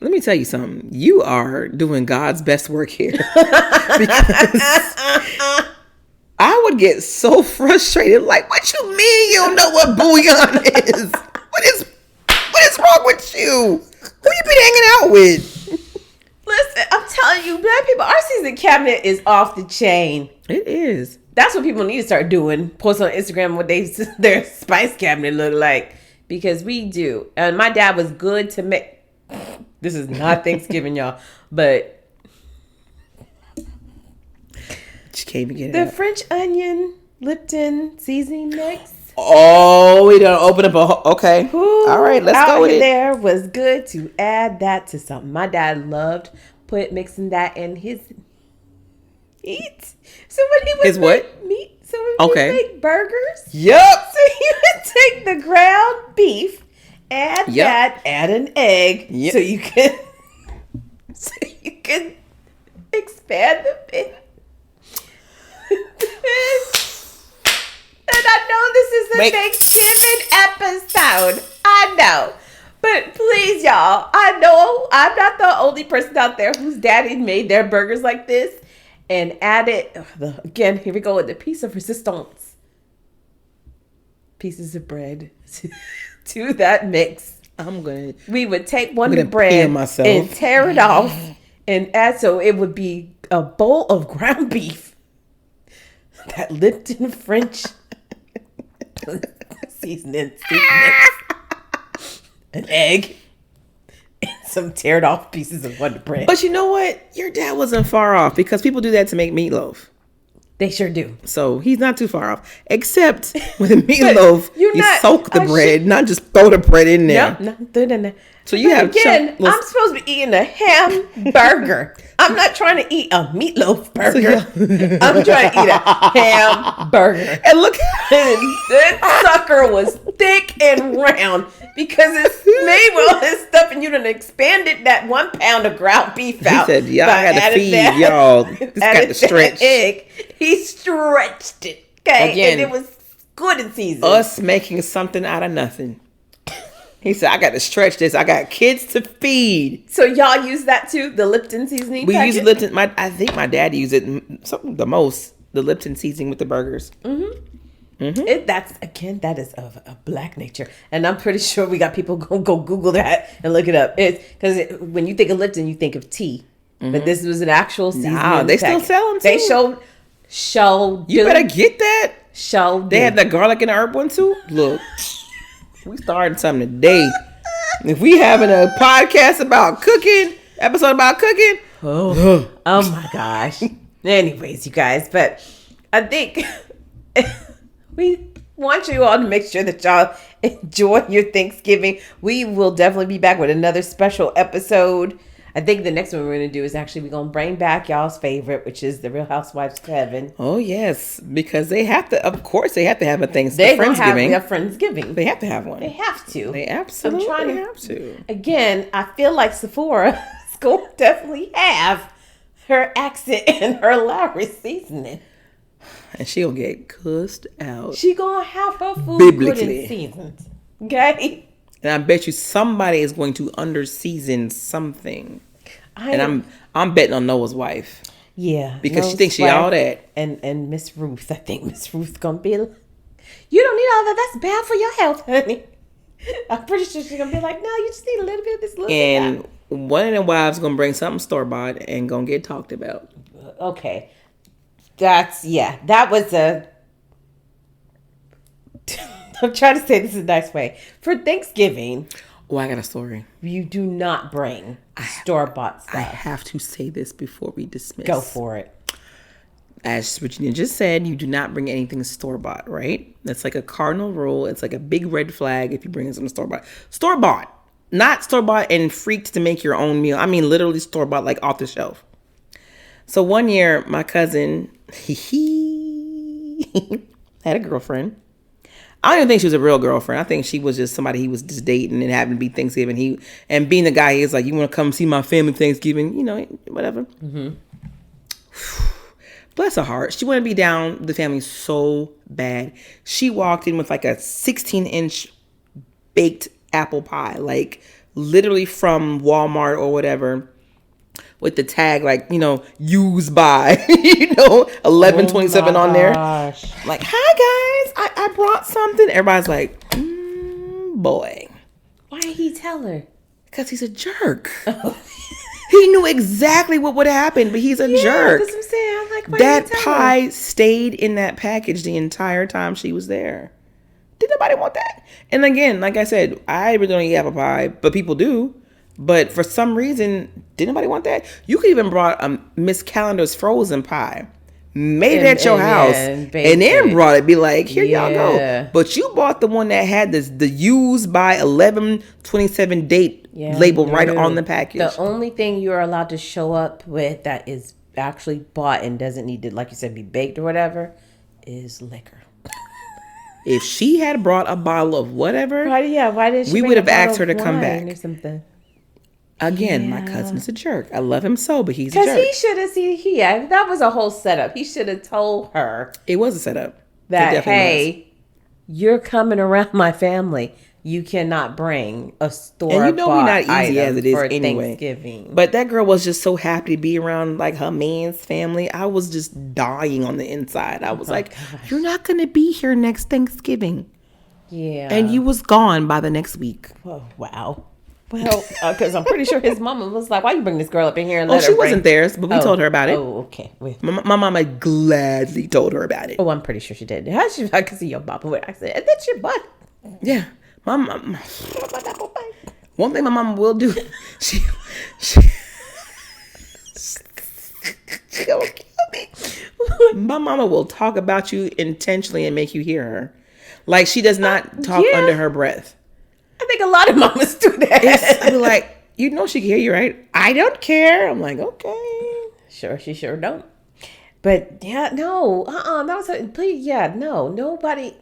Let me tell you something. You are doing God's best work here. Because I would get so frustrated. Like, what you mean you don't know what bouillon is? What is wrong with you? Who you been hanging out with? Listen, I'm telling you, black people, our season cabinet is off the chain. It is. That's what people need to start doing. Post on Instagram what their spice cabinet look like. Because we do. And my dad was good to make. This is not Thanksgiving, y'all. But. She can't even get it The out. French onion Lipton seasoning mix. Oh, we done open up okay. All right, let's go with it. There was good to add that to something. My dad loved mixing that in his meat. So when he would his what? Meat. So when he would make burgers. Yep. So he would take the ground beef, add that, add an egg, so you can expand the meat. And I know this is a Thanksgiving episode. I know. But please, y'all, I know I'm not the only person out there whose daddy made their burgers like this and added, again, here we go with the piece of resistance. Pieces of bread to that mix. We would take one of the bread and tear it off and add, so it would be a bowl of ground beef. That Lipton French seasoning mix, an egg, and some teared off pieces of Wonder Bread. But you know what? Your dad wasn't far off because people do that to make meatloaf. They sure do. So he's not too far off. Except with a meatloaf, you soak the bread, not just throw the bread in there. No, throw it in there. So you have I'm supposed to be eating a hamburger. I'm not trying to eat a meatloaf burger. I'm trying to eat a hamburger. And look, that sucker was thick and round because it's made with all this stuff, and you done expanded that 1 pound of ground beef out. He said, y'all got to feed y'all. This got to stretch. Egg. He stretched it. Okay. Again, and it was good in season. Us making something out of nothing. He said, I got to stretch this. I got kids to feed. So y'all use that too? The Lipton seasoning? We use Lipton. I think my dad used it the most. The Lipton seasoning with the burgers. Mm-hmm. Mm-hmm. That is of a black nature. And I'm pretty sure we got people go Google that and look it up. It's because when you think of Lipton, you think of tea. Mm-hmm. But this was an actual seasoning. Nah, they still sell them too. They showed. You better get that. They had the garlic and herb one too. Look. We starting something today. If we having a podcast about cooking, episode about cooking. Oh my gosh. Anyways, you guys, but I think we want you all to make sure that y'all enjoy your Thanksgiving. We will definitely be back with another special episode. I think the next one we're going to do is actually we're going to bring back y'all's favorite, which is the Real Housewives of Heaven. Oh, yes. Because they have to, of course, they have to have a Friendsgiving. They have Friendsgiving. They have to have one. They have to. They absolutely have to. Again, I feel like Sephora is going to definitely have her accent and her Lowry seasoning. And she'll get cussed out. She going to have her food biblically seasoned. Okay? And I bet you somebody is going to under-season something. And I'm betting on Noah's wife. Yeah. Because she thinks she all that. And Miss Ruth. I think Miss Ruth's going to be like, you don't need all that. That's bad for your health, honey. I'm pretty sure she's going to be like, no, you just need a little bit of this, little bit of that. And one of them wives going to bring something store-bought and going to get talked about. Okay. That was a... I'm trying to say this in a nice way. For Thanksgiving... Oh, I got a story. You do not bring store-bought stuff. I have to say this before we dismiss. Go for it. As Virginia just said, you do not bring anything store-bought, right? That's like a cardinal rule. It's like a big red flag if you bring something store-bought. Store-bought. Not store-bought and freaked to make your own meal. I mean, literally store-bought, like off the shelf. So one year, my cousin, had a girlfriend. I don't even think she was a real girlfriend. I think she was just somebody he was just dating and happened to be Thanksgiving. And being the guy he is, like, you want to come see my family Thanksgiving, whatever. Mm-hmm. Bless her heart. She wanted to be down the family so bad. She walked in with like a 16-inch baked apple pie, like literally from Walmart or whatever, with the tag like, used by, 11/27 on there. Like, hi guys, I brought something. Everybody's like, boy. Why did he tell her? Because he's a jerk. He knew exactly what would happen, but he's a jerk. That's what I'm saying. I'm like, why that pie stayed in that package the entire time she was there. Did nobody want that? And again, like I said, I really don't eat apple pie, but people do. But for some reason, did nobody want that? You could even brought Miss Calendar's frozen pie, made it at your house, and then brought it. Be like, here y'all go. But you bought the one that had the used by 11/27 date label right on the package. The only thing you are allowed to show up with that is actually bought and doesn't need to, like you said, be baked or whatever, is liquor. If she had brought a bottle of whatever, why did she? We would have asked her to come back or something. Again, my cousin's a jerk. I love him so, but he's a jerk. Because he should have that was a whole setup. He should have told her. It was a setup. That, hey, you're coming around my family. You cannot bring a store. And we're not easy as it is anyway. Thanksgiving. But that girl was just so happy to be around like her man's family. I was just dying on the inside. I was like, you're not going to be here next Thanksgiving. Yeah. And you was gone by the next week. Oh, wow. Well, because I'm pretty sure his mama was like, why you bring this girl up in here and let her she wasn't there, but we told her about it. Oh, okay. My mama gladly told her about it. Oh, I'm pretty sure she did. I could see your papa. I said, that's your butt. Yeah. My mom. One thing my mama will do, she gonna kill me. My mama will talk about you intentionally and make you hear her. Like, she does not talk under her breath. I think a lot of mamas do that. I'll be like, she can hear you, right? I don't care. I'm like, okay. Sure, she sure don't. But that was please, no, nobody.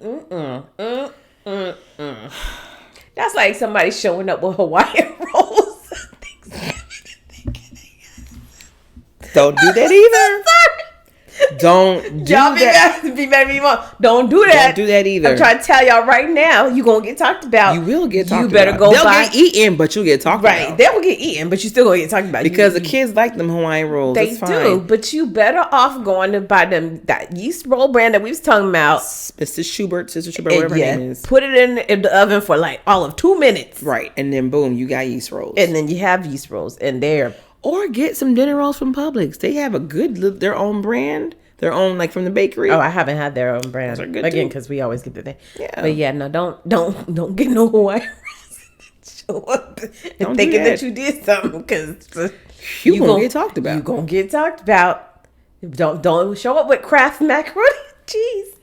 That's like somebody showing up with Hawaiian rolls. Don't do that either. Don't do that. Don't do that. Don't do that either. I'm trying to tell y'all right now, you're going to get talked about. You will get talked about. You better go They'll get eaten, but you'll get talked about. Right. They will get eaten, but you still going to get talked about. Because the kids like them Hawaiian rolls. They do, but you better off going to buy them that yeast roll brand that we was talking about. Sister Schubert, whatever her name is. Put it in the oven for like all of 2 minutes. Right. And then boom, you got yeast rolls. And then you have yeast rolls and they're... Or get some dinner rolls from Publix. They have their own brand. Their own, like from the bakery. Oh, I haven't had their own brand. Again, because we always get the thing. Yeah. But yeah, no, don't get no Hawaiian rolls. Show up and thinking that you did something, because you gonna get talked about. You gonna get talked about. Don't show up with Kraft macaroni and cheese.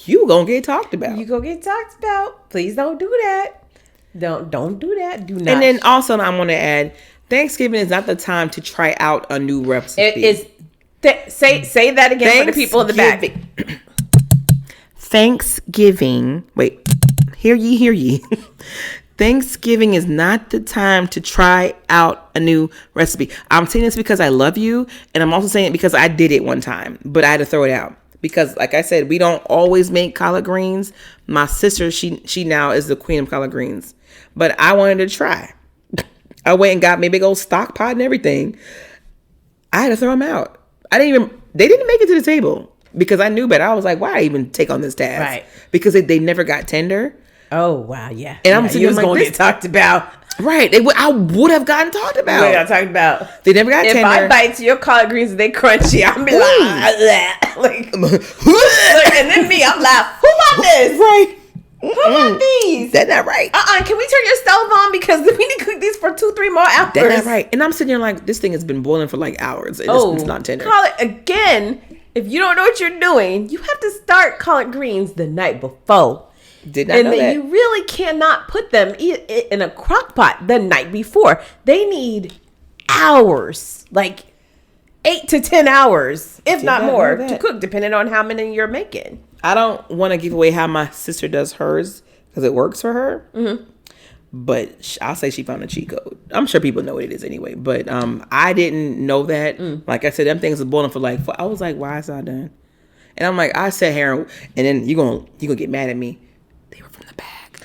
You gonna get talked about. You gonna get talked about. Please don't do that. Don't do that. Do not. And then also, I want to add, Thanksgiving is not the time to try out a new recipe. It is. Say that again for the people in the back. Thanksgiving. Wait. Hear ye. Thanksgiving is not the time to try out a new recipe. I'm saying this because I love you, and I'm also saying it because I did it one time, but I had to throw it out. Because, like I said, we don't always make collard greens. My sister, she now is the queen of collard greens. But I wanted to try. I went and got me a big old stock pot and everything. I had to throw them out. They didn't make it to the table. Because I knew better. I was like, why even take on this task? Right. Because they never got tender. Oh, wow, yeah. And I'm sitting like, going to get talked about. Right. I would have gotten talked about. We got talked about. They never got tender. If I bite to your collard greens and they crunchy, I'm be like, and then me, I'm like, who want this? Right. Who want these? That's not right. Can we turn your stove on? Because we need to cook these for 2-3 more hours. That's not right. And I'm sitting here like, this thing has been boiling for like hours. And it's not tender. Collard, again, if you don't know what you're doing, you have to start collard greens the night before. Did not know that. You really cannot put them in a crock pot the night before. They need hours, like 8 to 10 hours, if not more, to cook, depending on how many you're making. I don't want to give away how my sister does hers because it works for her. Mm-hmm. But I'll say she found a cheat code. I'm sure people know what it is anyway. But I didn't know that. Like I said, them things are boiling for like 4. I was like, why is that done? And I'm like, I sat here and then you're gonna get mad at me. They were from the bag.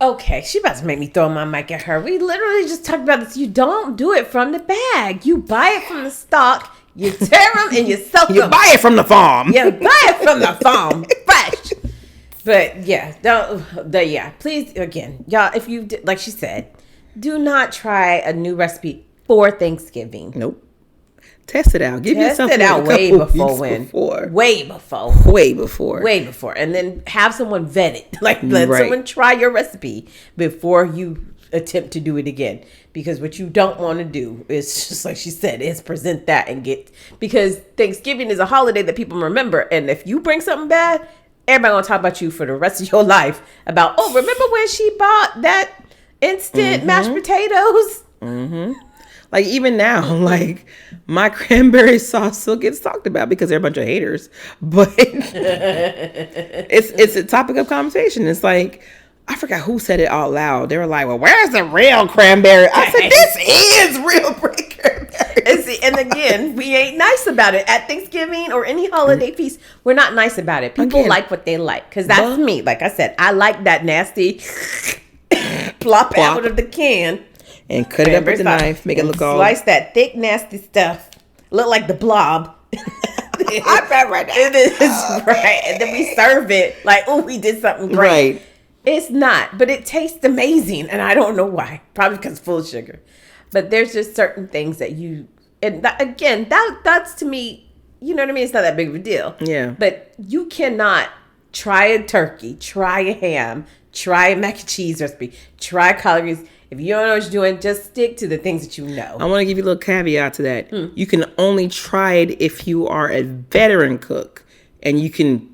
Okay, she about to make me throw my mic at her. We literally just talked about this. You don't do it from the bag. You buy it from the stock. You tear them and you soak them. You buy it from the farm. You buy it from the farm, fresh. But yeah, please, again, y'all, if you like she said, do not try a new recipe for Thanksgiving. Nope. Test it out. Test it out way before, and then have someone vet it. Like let someone try your recipe before you attempt to do it again. Because what you don't want to do is just like she said, is present that and because Thanksgiving is a holiday that people remember, and if you bring something bad, everybody gonna talk about you for the rest of your life. About remember when she bought that instant mashed potatoes? Mm-hmm. Like even now, like my cranberry sauce still gets talked about because they're a bunch of haters. But it's a topic of conversation. It's like I forgot who said it out loud. They were like, "Well, where's the real cranberry?" I said, "This is real cranberry." And again, we ain't nice about it at Thanksgiving or any holiday feast. We're not nice about it. People like what they like because that's me. Like I said, I like that nasty plop out of the can. And cut it up with a knife, make it look all... Slice that thick, nasty stuff. Look like the blob. I bet right now. It is, right. And then we serve it like, we did something great. Right. It's not, but it tastes amazing. And I don't know why. Probably because it's full of sugar. But there's just certain things that that's to me, you know what I mean? It's not that big of a deal. Yeah. But you cannot try a turkey, try a ham, try a mac and cheese recipe, try collard greens. If you don't know what you're doing, just stick to the things that you know. I want to give you a little caveat to that. You can only try it if you are a veteran cook and you can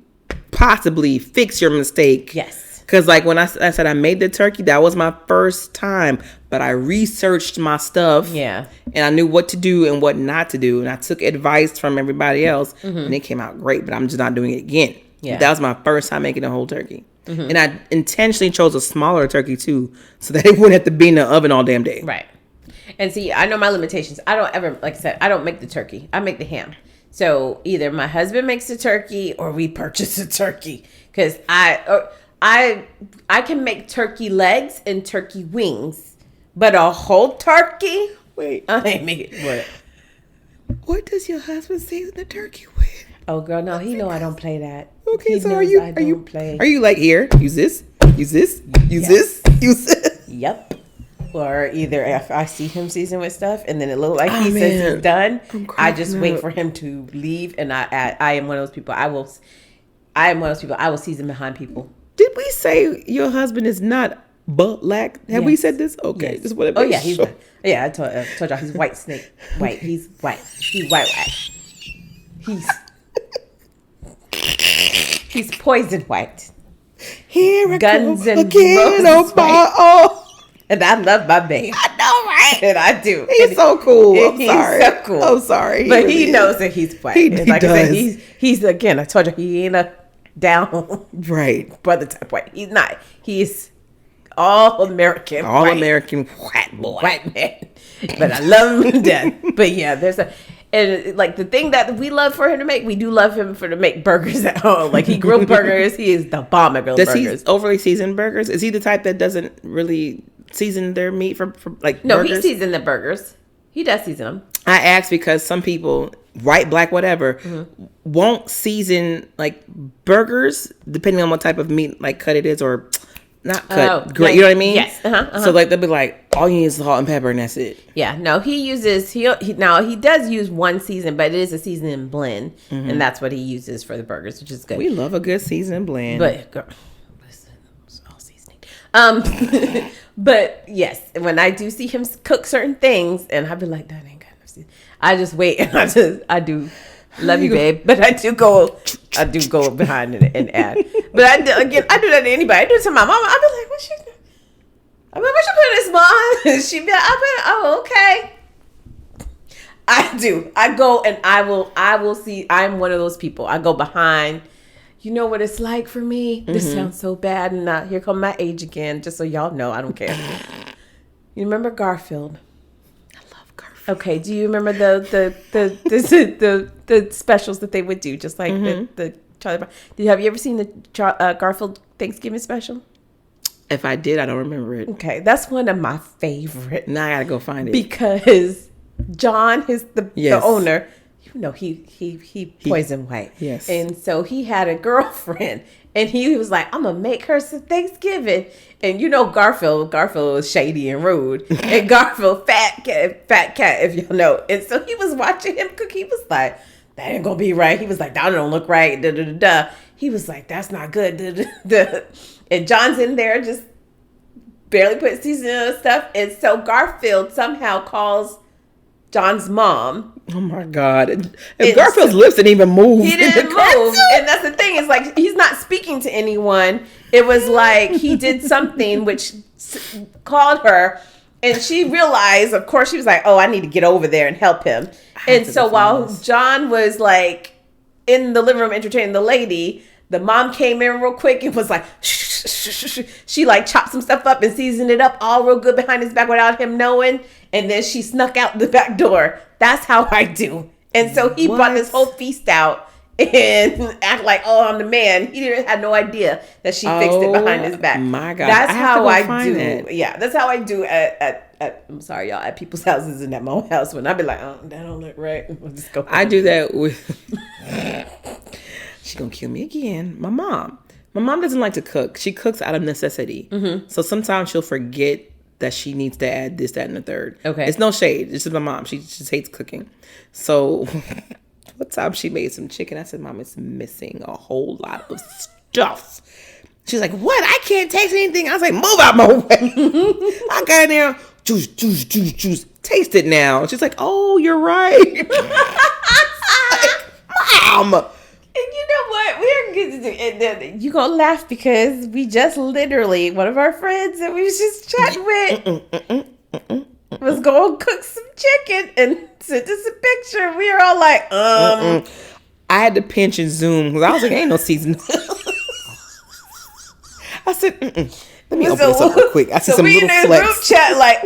possibly fix your mistake. Yes. Because like when I said I made the turkey, that was my first time. But I researched my stuff. Yeah. And I knew what to do and what not to do. And I took advice from everybody else. And it came out great. But I'm just not doing it again. Yeah. That was my first time making a whole turkey. And I intentionally chose a smaller turkey too, so that it wouldn't have to be in the oven all damn day. Right. And see, I know my limitations. I don't ever, like I said, I don't make the turkey. I make the ham. So either my husband makes the turkey or we purchase a turkey. Because I can make turkey legs and turkey wings, but a whole turkey? Wait. I ain't make it. What does your husband season the turkey with? Oh, girl, no, he know I don't play that. Okay, so are you like, here, use this, use this, use this, use this? Yep. Or either if I see him season with stuff and then it looks like he says he's done, I just wait for him to leave, and I am one of those people. I will season behind people. Did we say your husband is not black? Have we said this? Okay, yes. Just want to make sure. I told y'all he's white snake. White. He's white. He's white. He's poison white. Here I guns go and again, roses white. And I love my babe. I know, And I do. He's so cool. I'm sorry. He's so cool. I'm sorry. But he knows that he's white. He like does. I said, he's again, I told you, he ain't a down right brother type white. He's not. He's all American. American white boy. White man. But I love him to death. But yeah, and like the thing that we love for him to make, we do love him to make burgers at home. Like he grilled burgers. He is the bomb at grilled burgers. He overly seasoned burgers? Is he the type that doesn't really season their meat for like no, burgers? He seasons the burgers. He does season them. I ask because some people, white, black, whatever, won't season like burgers depending on what type of meat like cut it is or not cut. Great, you know what I mean? Yes. So like they'll be like, all you need is salt and pepper and that's it. Yeah. No, he does use one season, but it is a seasoning blend, and that's what he uses for the burgers, which is good. We love a good seasoning blend. But girl, listen, it's all seasoning. But yes, when I do see him cook certain things, and I'll be like, that ain't got enough seasoning. I just wait, and I do love you, babe, but I do go behind and add. But I do that to anybody. I do it to my mama. I'll be like, what she put in this, mom? She be like, oh, okay. I do. I go and I will see. I'm one of those people. I go behind. You know what it's like for me? This sounds so bad, and here come my age again. Just so y'all know, I don't care. You remember Garfield? I love Garfield. Okay. Do you remember the specials that they would do? Just like the Charlie Brown. Have you ever seen the Garfield Thanksgiving special? If I did, I don't remember it. Okay, that's one of my favorite. Now I gotta go find it because John is the owner. You know he poison white. Yes. And so he had a girlfriend, and he was like, I'm gonna make her some Thanksgiving. And you know Garfield was shady and rude, and Garfield fat cat if y'all know. And so he was watching him cook. He was like, that ain't gonna be right. He was like, that don't look right. Da, da, da, da. He was like, that's not good. Da, da, da. And John's in there just barely putting seasoning on stuff. And so Garfield somehow calls John's mom. Oh my God. And Garfield's lips didn't even move. He didn't move. And that's the thing. It's like he's not speaking to anyone. It was like he did something which called her. And she realized, of course, she was like, oh, I need to get over there and help him. And so while John was like in the living room entertaining the lady, the mom came in real quick and was like, shh, shh, shh, shh. She like chopped some stuff up and seasoned it up all real good behind his back without him knowing. And then she snuck out the back door. That's how I do. And so he brought this whole feast out and act like, oh, I'm the man. He didn't have no idea that she fixed it behind his back. My God. That's how I do. It. Yeah, that's how I do at I'm sorry, y'all, at people's houses and at my own house when I be like, oh, that don't look right. We'll just go. I do that with... She's going to kill me again. My mom. My mom doesn't like to cook. She cooks out of necessity. So sometimes she'll forget that she needs to add this, that, and the third. Okay. It's no shade. It's just my mom. She just hates cooking. So one time she made some chicken. I said, Mom, it's missing a whole lot of stuff. She's like, what? I can't taste anything. I was like, move out my way. I got in there. Juice, juice, juice, juice. Taste it now. She's like, oh, you're right. Mom. And you know what? We're good to do. You gonna laugh because we just literally, one of our friends that we was just chatting with was going to cook some chicken and sent us a picture. We were all like, I had to pinch and zoom because I was like, ain't no season. I said, let me open this up real quick. I see some little flecks. So we in a group chat like,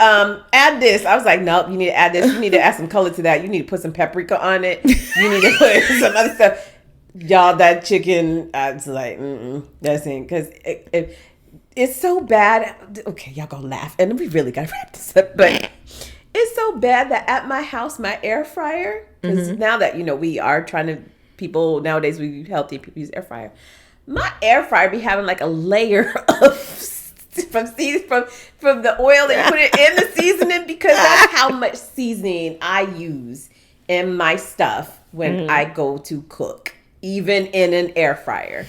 add this. I was like, nope, you need to add this. You need to add some color to that. You need to put some paprika on it. You need to put some other stuff. Y'all, that chicken, I was like, that's it. Because it's so bad. Okay, y'all gonna laugh. And we really got to wrap this up. But it's so bad that at my house, my air fryer, because now that, you know, we are trying to, people nowadays, we healthy, people use air fryer. My air fryer be having like a layer of from the oil that you put it in the seasoning, because that's how much seasoning I use in my stuff when I go to cook. Even in an air fryer,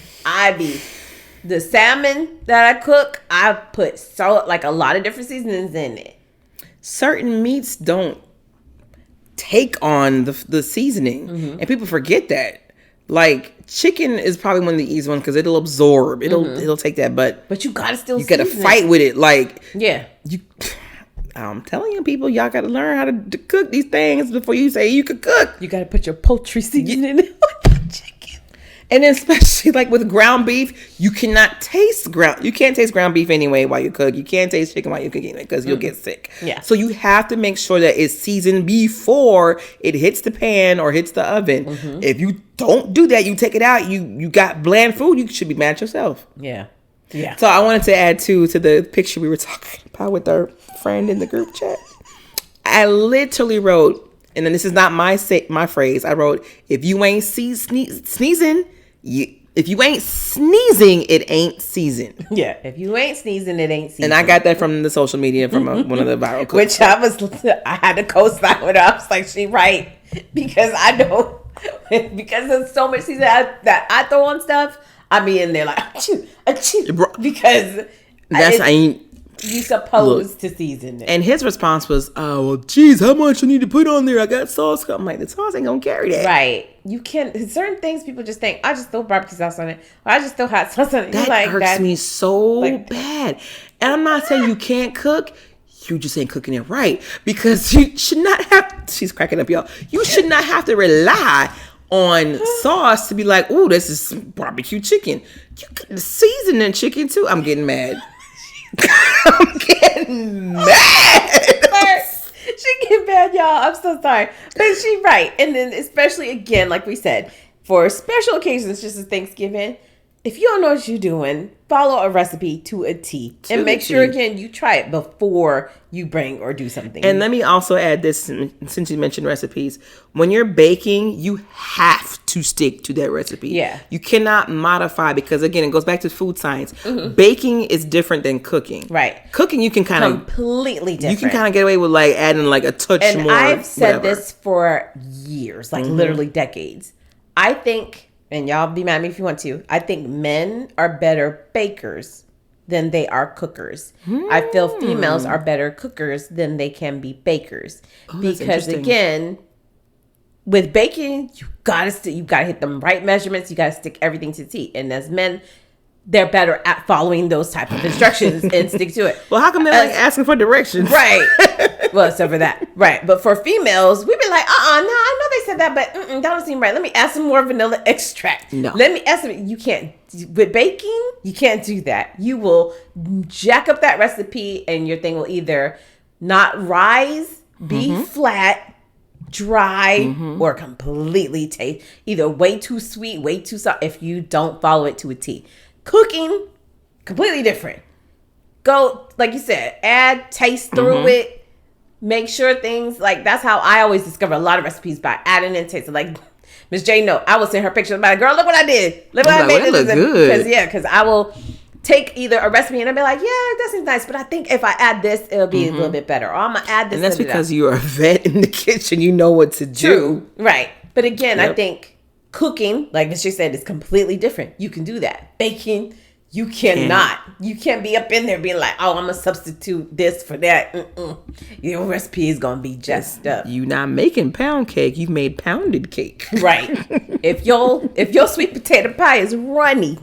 the salmon that I cook, I put like a lot of different seasonings in it. Certain meats don't take on the seasoning, and people forget that. Like chicken is probably one of the easy ones because it'll absorb, it'll take that, but you gotta you gotta fight with it. Like I'm telling you, people, y'all got to learn how to cook these things before you say you could cook. You got to put your poultry seasoning in chicken. And then especially like with ground beef, you can't taste ground beef anyway while you cook. You can't taste chicken while you're cooking it because you'll get sick. Yeah. So you have to make sure that it's seasoned before it hits the pan or hits the oven. If you don't do that, you take it out, you got bland food, you should be mad at yourself. Yeah. Yeah. So I wanted to add to the picture we were talking about with our friend in the group chat. I literally wrote, and then this is not my phrase. I wrote, if you ain't sneezing, if you ain't sneezing, it ain't seasoned. Yeah. If you ain't sneezing, it ain't seasoned. And I got that from the social media from one of the viral clips. Which I had to co-sign with her. I was like, she right. Because I know, because there's so much seasoning that I throw on stuff, I be in there like, achoo, because you supposed to season it. And his response was, oh, well, geez, how much I need to put on there? I got sauce. I'm like, the sauce ain't gonna carry that. Right. You can't, certain things people just think, I just throw barbecue sauce on it, or I just throw hot sauce on it. That hurts me so bad. And I'm not saying you can't cook. You just ain't cooking it right. Because you should not have, she's cracking up, y'all. You should not have to rely on sauce to be like, oh, this is barbecue chicken. You could season the chicken too. I'm getting mad. I'm getting mad. She get mad, y'all. I'm so sorry. But she's right. And then especially, again, like we said, for special occasions, just as Thanksgiving, if you don't know what you're doing, follow a recipe to a T. And make sure, again, you try it before you bring or do something. And let me also add this, since you mentioned recipes. When you're baking, you have to stick to that recipe. Yeah. You cannot modify because, again, it goes back to food science. Baking is different than cooking. Right. Cooking, you can kind of... completely different. You can kind of get away with like adding like a touch more. And I've said this for years, like literally decades. I think... and y'all be mad at me if you want to, I think men are better bakers than they are cookers. I feel females are better cookers than they can be bakers. Because again, with baking, you gotta hit them right measurements. You gotta stick everything to the T. And as men, they're better at following those type of instructions and stick to it. Well, how come they're like asking for directions? Right. Well, except for that. Right. But for females, we'd be like, no, I know they said that, but that don't seem right. Let me add some more vanilla extract. No. Let me add some. You can't. With baking, you can't do that. You will jack up that recipe and your thing will either not rise, be flat, dry, or completely taste. Either way too sweet, way too soft if you don't follow it to a T. Cooking, completely different. Go, like you said, add taste through it. Make sure things, like, that's how I always discover a lot of recipes, by adding in taste. So like, Miss J, I will send her pictures about it. Girl, look what I did. Look what I made. Look good. Because I will take either a recipe and I'll be like, yeah, that seems nice, but I think if I add this, it'll be a little bit better. Or I'm going to add this. And that's because you're a vet in the kitchen. You know what to do. True. Right. But again, I think cooking, like Miss J said, is completely different. You can do that. Baking, you cannot. You can't be up in there being like, oh, I'm going to substitute this for that. Your recipe is going to be just up. You're not making pound cake. You've made pounded cake. Right. If your sweet potato pie is runny,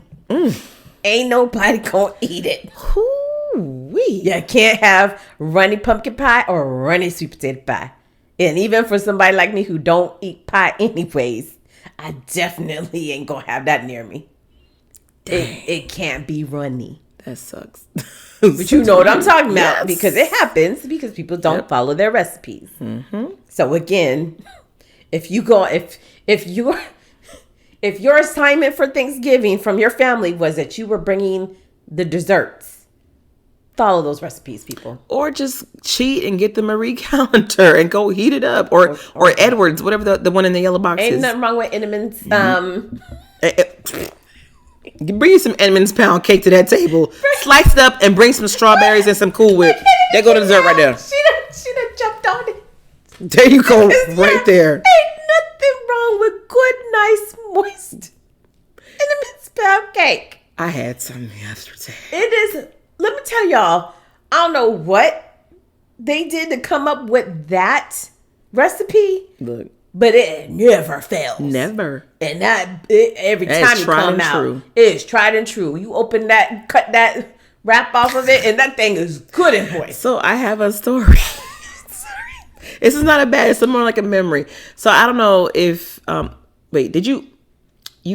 ain't nobody going to eat it. Hoo-wee. You can't have runny pumpkin pie or runny sweet potato pie. And even for somebody like me who don't eat pie anyways, I definitely ain't going to have that near me. It can't be runny. That sucks. But you know what I'm talking about, because it happens because people don't follow their recipes. So again, if your assignment for Thanksgiving from your family was that you were bringing the desserts, follow those recipes, people. Or just cheat and get the Marie Calendar and go heat it up, or Edwards, whatever the one in the yellow box is. Ain't nothing wrong with Edmonds. Bring some Edmonds pound cake to that table. Slice it up and bring some strawberries and some Cool Whip. There go the dessert right there. She done jumped on it. There you go, right there. Ain't nothing wrong with good, nice, moist Edmonds pound cake. I had some yesterday. It is. Let me tell y'all, I don't know what they did to come up with that recipe. Look. But it never fails. Never. And every time you come out, it's tried and true. You open that, cut that wrap off of it, and that thing is good and moist. So I have a story. Sorry. This is not a bad, it's more like a memory. So I don't know if, wait, did you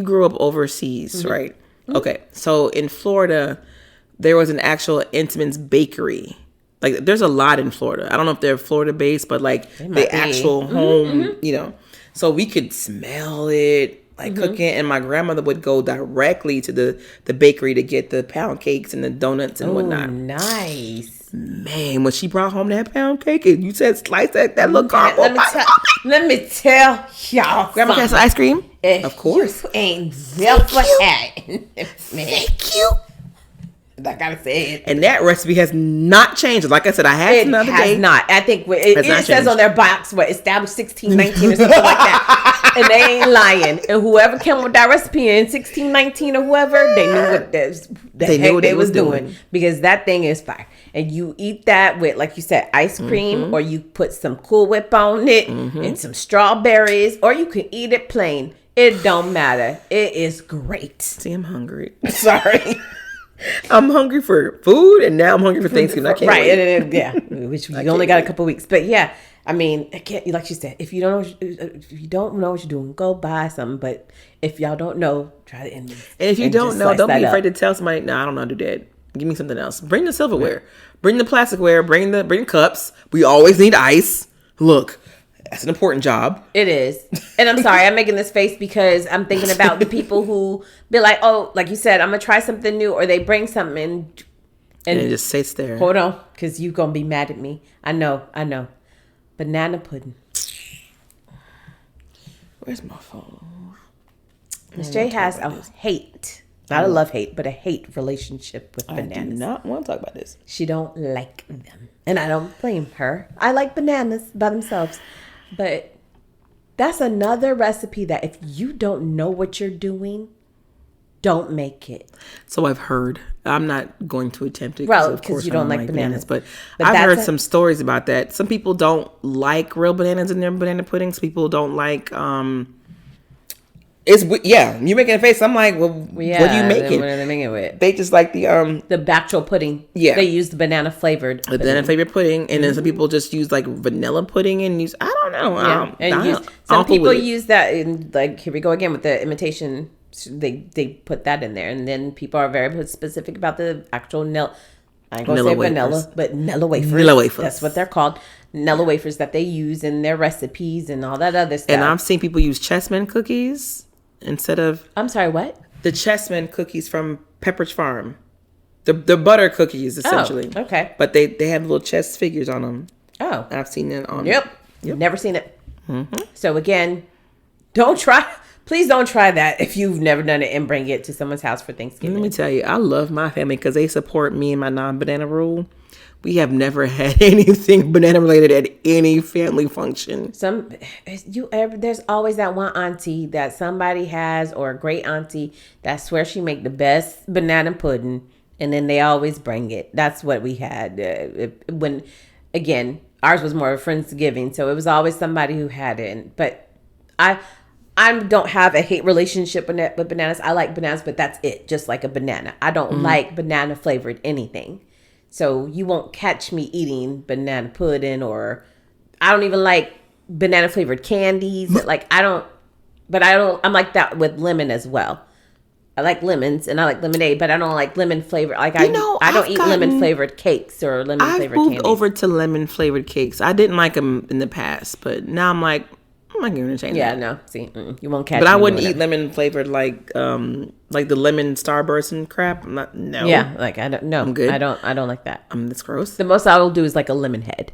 grew up overseas, right? Mm-hmm. Okay. So in Florida, there was an actual Entenmann's bakery. Like, there's a lot in Florida. I don't know if they're Florida based, but like the actual home, you know. So we could smell it, like cooking, and my grandmother would go directly to the bakery to get the pound cakes and the donuts and whatnot. Nice. Man, when she brought home that pound cake and you said slice that little caramel. Let me tell y'all, Grandma has ice cream? Of course. You ain't never had it. Thank you. I gotta say it. And that recipe has not changed. Like I said, I had it another day. It has not. I think it says on their box, established 1619 or something like that. And they ain't lying. And whoever came with that recipe in 1619 or whoever, they knew what they was doing. Because that thing is fire. And you eat that with, like you said, ice cream, or you put some Cool Whip on it and some strawberries, or you can eat it plain. It don't matter. It is great. See, I'm hungry. Sorry. I'm hungry for food, and now I'm hungry for Thanksgiving. I can't wait. Yeah, which we only got a couple weeks, but yeah, I mean, like you said, if you don't know what you're doing, go buy something. But if y'all don't know, try the Indian. And if you don't know, don't be afraid to tell somebody. No, I don't know how to do that. Give me something else. Bring the silverware. Bring the plasticware. Bring the cups. We always need ice. Look. That's an important job. It is. And I'm sorry, I'm making this face because I'm thinking about the people who be like, oh, like you said, I'm going to try something new. Or they bring something and it just sits there. Hold on, because you're going to be mad at me. I know. Banana pudding. Where's my phone? Miss J has a hate. Not a love-hate, but a hate relationship with bananas. I do not want to talk about this. She don't like them. And I don't blame her. I like bananas by themselves. But that's another recipe that if you don't know what you're doing, don't make it. So I've heard. I'm not going to attempt it. Well, because you don't like bananas. But I've heard some stories about that. Some people don't like real bananas in their banana puddings. People don't like... you're making a face. I'm like, well, what are you making? What are they making it with? They just like the actual pudding. Yeah, they use the banana flavored. The banana flavored pudding, and then some people just use like vanilla pudding and use. I don't know. Yeah. Some people use that in, like, here we go again with the imitation. They put that in there, and then people are very specific about the actual I ain't gonna say vanilla, but Nella wafers. Nella wafers. That's what they're called. Nella wafers that they use in their recipes and all that other stuff. And I've seen people use Chessman cookies. Instead of... I'm sorry, what? The Chessman cookies from Pepperidge Farm. The butter cookies, essentially. Oh, okay. But they have little chess figures on them. Oh. I've seen it on... Yep. Never seen it. Mm-hmm. So again, please don't try that if you've never done it and bring it to someone's house for Thanksgiving. Let me tell you, I love my family because they support me and my non-banana rule. We have never had anything banana related at any family function. There's always that one auntie that somebody has, or a great auntie that swears she make the best banana pudding, and then they always bring it. That's what we had when, again, ours was more of a Friendsgiving, so it was always somebody who had it. But I don't have a hate relationship with bananas. I like bananas, but that's it. Just like a banana. I don't like banana flavored anything. So you won't catch me eating banana pudding, or I don't even like banana flavored candies. I'm like that with lemon as well. I like lemons and I like lemonade, but I don't like lemon flavored. I don't eat lemon flavored cakes or lemon flavored candies. I've moved over to lemon flavored cakes. I didn't like them in the past, but now I'm like, I'm not going to change. Yeah, no. See, you won't catch. But I wouldn't eat lemon flavored like the lemon starburst and crap. I'm not. No. Yeah, like I don't. No, I'm good. I don't like that. That's gross. The most I will do is like a lemon head.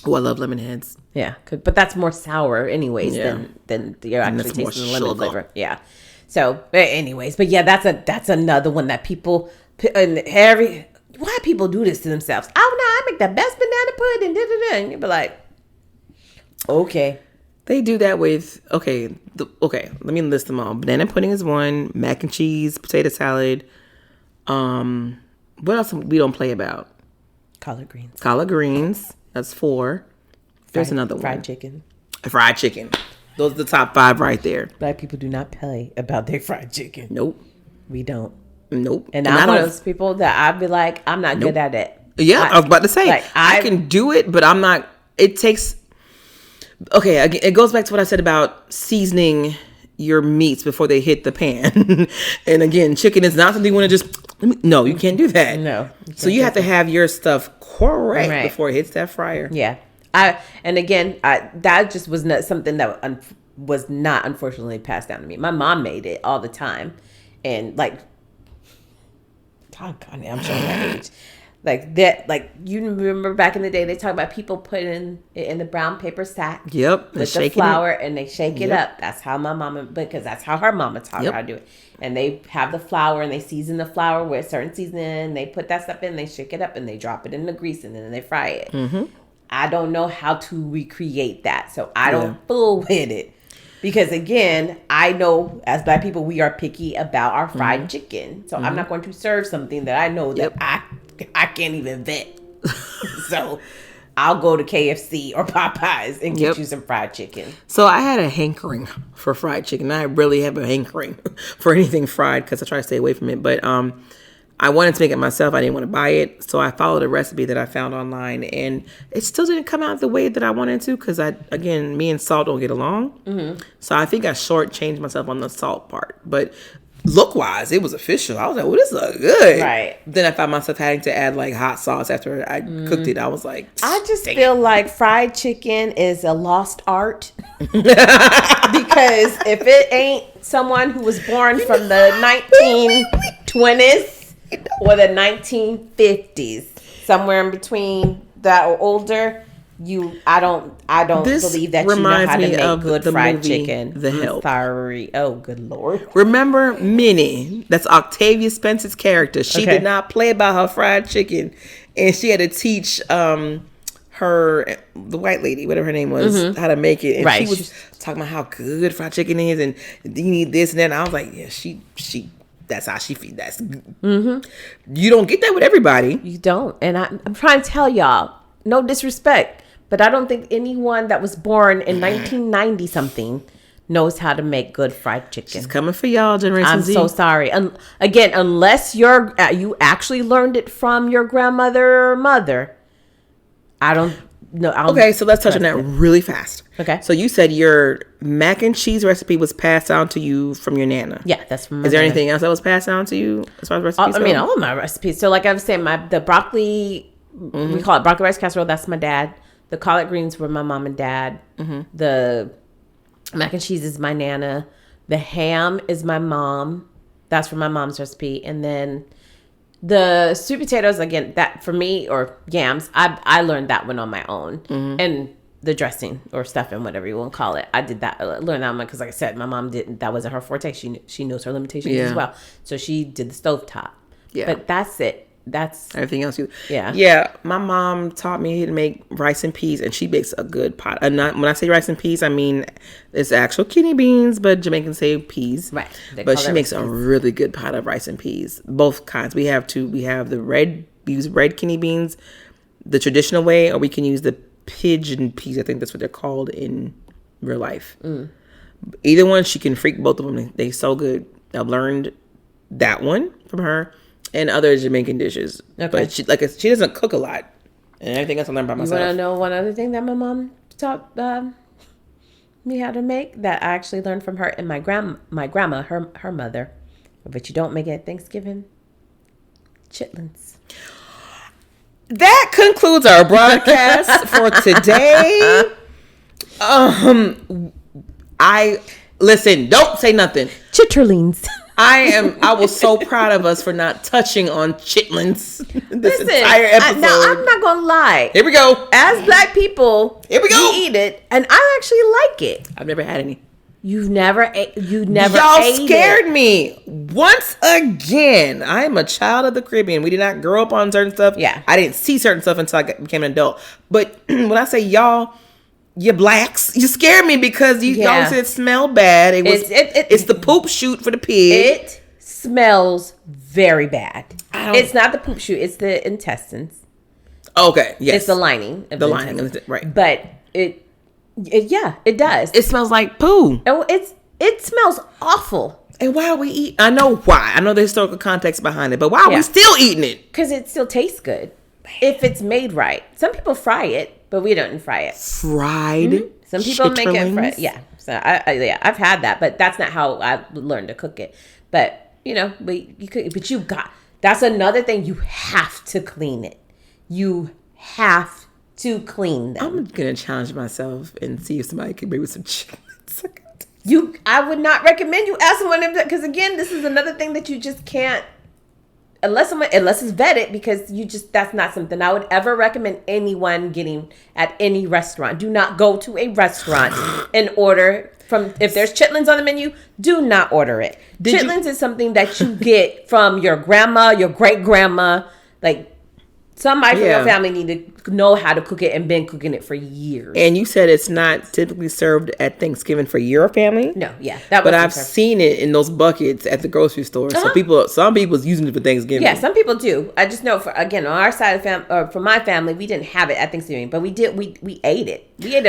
Oh, I love lemon heads. Yeah, but that's more sour, anyways. Than you're actually tasting the lemon flavor. Yeah. So, anyways, but yeah, that's another one that people why people do this to themselves. Oh no, I make the best banana pudding. And you'd be like, okay. They do that with, let me list them all. Banana pudding is one. Mac and cheese, potato salad. What else we don't play about? Collard greens. Collard greens. That's 4. There's another one. Fried chicken. Fried chicken. Those are the top 5 right there. Black people do not play about their fried chicken. Nope. We don't. Nope. And I'm one of those people that I'd be like, I'm not good at it. Yeah, I was about to say, like, I can do it, but I'm not. It takes. Okay, it goes back to what I said about seasoning your meats before they hit the pan. And again, chicken is not something you want to just. No, you can't do that. No. So you have to have your stuff correct before it hits that fryer. Yeah. That just was not something that was not unfortunately passed down to me. My mom made it all the time, and like, God, I'm showing that age. Like that, like you remember back in the day, they talk about people putting it in the brown paper sack. Yep, with the flour, and they shake it up. That's how my mama, because that's how her mama taught her how to do it. And they have the flour, and they season the flour with certain seasoning. They put that stuff in, they shake it up, and they drop it in the grease, and then they fry it. Mm-hmm. I don't know how to recreate that, so I don't fool with it. Because again, I know as Black people, we are picky about our fried chicken. So I'm not going to serve something that I know that I can't even vet. So I'll go to KFC or Popeyes and get you some fried chicken. So I had a hankering for fried chicken. I really have a hankering for anything fried because I try to stay away from it. But I wanted to make it myself. I didn't want to buy it. So I followed a recipe that I found online. And it still didn't come out the way that I wanted to because, me and salt don't get along. Mm-hmm. So I think I shortchanged myself on the salt part. But look-wise, it was official. I was like, well, this looks good. Right. Then I found myself having to add, like, hot sauce after I cooked it. I was like, I just feel like fried chicken is a lost art. Because if it ain't someone who was born from the 1920s or the 1950s, somewhere in between that or older, I don't believe that you know how to make good fried chicken. The Help. Sorry. Oh, good Lord. Remember Minnie? That's Octavia Spencer's character. She did not play about her fried chicken, and she had to teach the white lady, whatever her name was, how to make it. And she was talking about how good fried chicken is, and you need this and that. And I was like, yeah, she. That's how she feeds. That's you don't get that with everybody. You don't, and I'm trying to tell y'all, no disrespect, but I don't think anyone that was born in 1990 something knows how to make good fried chicken. She's coming for y'all, Generation Z. I'm so sorry. Again, unless you actually learned it from your grandmother or mother, I don't know. Okay, so let's touch on that really fast. Okay. So you said your mac and cheese recipe was passed down to you from your Nana. Yeah, that's from my Is there Nana. anything else that was passed down to you as far as recipes? All of my recipes. So like I was saying, the broccoli, we call it broccoli rice casserole. That's my dad. The collard greens were my mom and dad. Mm-hmm. The mac and cheese is my Nana. The ham is my mom. That's from my mom's recipe. And then the sweet potatoes, again, that for me, or yams, I learned that one on my own. Mm-hmm. And the dressing or stuffing, whatever you want to call it, I did that. Learned that one because, like I said, my mom didn't. That wasn't her forte. She knows her limitations as well. So she did the stovetop. Yeah. But that's it. That's everything else. Yeah. My mom taught me to make rice and peas, and she makes a good pot. And when I say rice and peas, I mean it's actual kidney beans, but Jamaicans say peas. Right. But she makes a really good pot of rice and peas, both kinds. We have two. We have we use red kidney beans, the traditional way, or we can use the pigeon peas. I think that's what they're called in real life. Either one, she can freak both of them. They're so good. I've learned that one from her. And other Jamaican dishes. Okay. But she doesn't cook a lot. And everything else I learned by myself. You want to know one other thing that my mom taught me how to make that I actually learned from her and my grandma, her mother. But you don't make it at Thanksgiving? Chitlins. That concludes our broadcast for today. Listen, don't say nothing. Chitterlings. I was so proud of us for not touching on chitlins this entire episode. Now, I'm not going to lie. Here we go. As Black people, here we go. We eat it, and I actually like it. I've never had any. You never Y'all ate scared me. Once again, I am a child of the Caribbean. We did not grow up on certain stuff. Yeah. I didn't see certain stuff until I became an adult. But when I say y'all, you blacks, you scare me because you don't say it smelled bad. It's the poop chute for the pig. It smells very bad. It's not the poop chute. It's the intestines. Okay, yes. It's the lining. The lining, right. But it does. It smells like poo. Oh, it smells awful. And why are we eating? I know why. I know the historical context behind it, but why are we still eating it? Because it still tastes good if it's made right. Some people fry it, but we don't fry it. Fried. Mm-hmm. Some people make it fried. Yeah. So I've had that, but that's not how I learned to cook it. But that's another thing. You have to clean it. You have to clean them. I'm gonna challenge myself and see if somebody can bring me some chicken. I would not recommend you ask someone because again, this is another thing that you just can't unless it's vetted, because that's not something I would ever recommend anyone getting at any restaurant. Do not go to a restaurant and order if there's chitlins on the menu, do not order it. Chitlins is something that you get from your grandma, your great grandma, like somebody from your family need to know how to cook it and been cooking it for years. And you said it's not typically served at Thanksgiving for your family? No, yeah. But I've seen it in those buckets at the grocery store. So some people's using it for Thanksgiving. Yeah, some people do. I just know on our side of for my family, we didn't have it at Thanksgiving, but we did. We ate it. We ate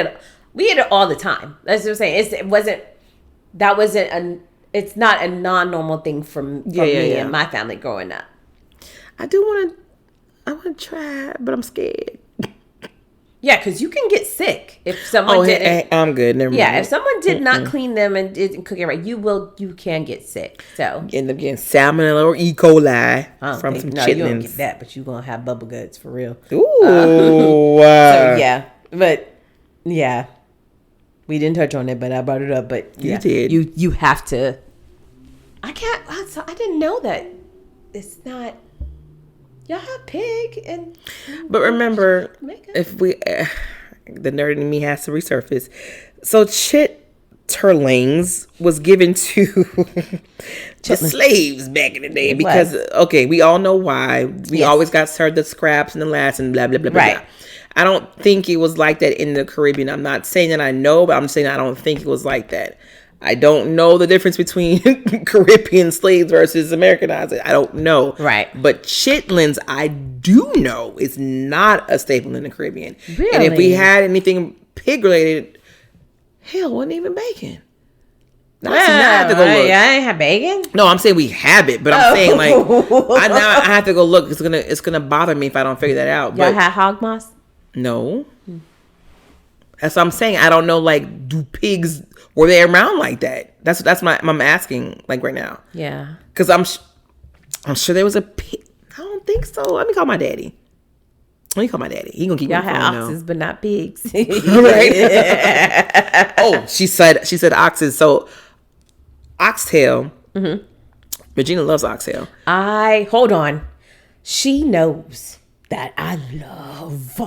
it all the time. That's what I'm saying. It's not a non-normal thing for me and my family growing up. I want to try, but I'm scared. Yeah, because you can get sick if someone didn't. I'm good. Never mind. Yeah, if someone did not clean them and didn't cook it right, you can get sick. So end up getting salmonella or E. coli from some chitlins. You don't get that, but you're gonna have bubble guts for real. Ooh. So yeah, but yeah, we didn't touch on it, but I brought it up. But yeah, you did. You have to. I didn't know that. It's not. Y'all have pig and. But remember, if we, the nerd in me has to resurface. So chitterlings was given to the slaves back in the day because we all know why. We always got served the scraps and the last and blah blah blah blah. Right. Blah. I don't think it was like that in the Caribbean. I'm not saying that I know, but I'm saying I don't think it was like that. I don't know the difference between Caribbean slaves versus Americanized. I don't know. Right. But chitlins, I do know, is not a staple in the Caribbean. Really? And if we had anything pig related, hell, wasn't even bacon. I have to go look. Yeah, I ain't have bacon. No, I'm saying we have it, but I'm saying I have to go look. It's gonna bother me if I don't figure that out. Y'all had hog moss? No. That's what I'm saying. I don't know. Like, do pigs were they around like that? That's I'm asking like right now. Yeah. Because I'm sure there was a pig. I don't think so. Let me call my daddy. He gonna keep y'all me had oxes, but not pigs. Right? Oh, she said oxes. So oxtail. Mm-hmm. Regina loves oxtail. Hold on. She knows that I love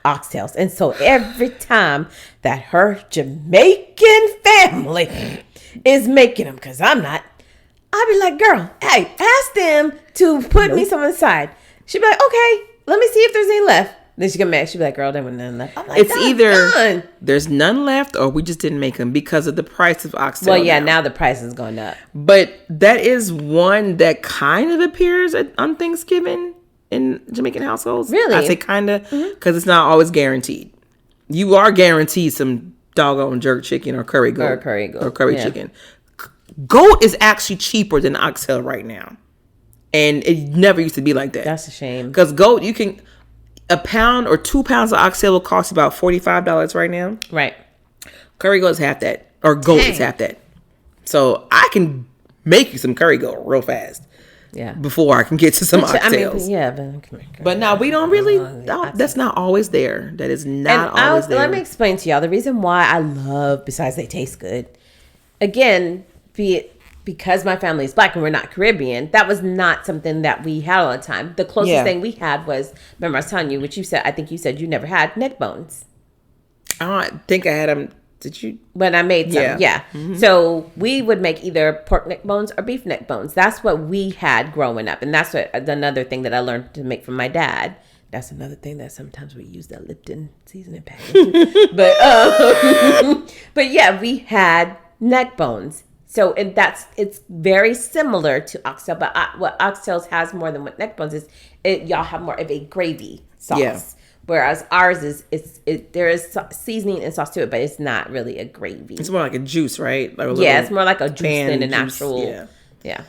oxtails, and so every time that her Jamaican family is making them, because I'm not, I'll be like, girl, hey, ask them to put me some aside. She'd be like, okay, let me see if there's any left. Then she get mad. She'd be like, girl, there was none left. I'm like, it's either there's none left or we just didn't make them because of the price of oxtail. Well, yeah, now the price has gone up. But that is one that kind of appears on Thanksgiving in Jamaican households. Really? I say kind of because it's not always guaranteed. You are guaranteed some doggone jerk chicken or curry goat. Or curry chicken. Goat is actually cheaper than oxtail right now. And it never used to be like that. That's a shame. Because goat, you can, a pound or 2 pounds of oxtail will cost about $45 right now. Right. Curry goat is half that. Or goat is half that. So I can make you some curry goat real fast. Yeah. Before I can get to some oxtails. But now we don't really, that's not always there. That is not always there. Let me explain to y'all the reason why I love, besides they taste good. Again, because my family is Black and we're not Caribbean, that was not something that we had all the time. The closest thing we had was, remember I was telling you, which you said, I think you said you never had neck bones. I don't think I had them. Did you? When I made some, yeah. Mm-hmm. So we would make either pork neck bones or beef neck bones. That's what we had growing up. And that's another thing that I learned to make from my dad. That's another thing that sometimes we use that Lipton seasoning package. But yeah, we had neck bones. So it's very similar to oxtail, but what oxtails has more than what neck bones is, y'all have more of a gravy sauce. Yeah. Whereas ours there is seasoning and sauce to it, but it's not really a gravy. It's more like a juice, right? Like it's more like a juice than an actual. Yeah.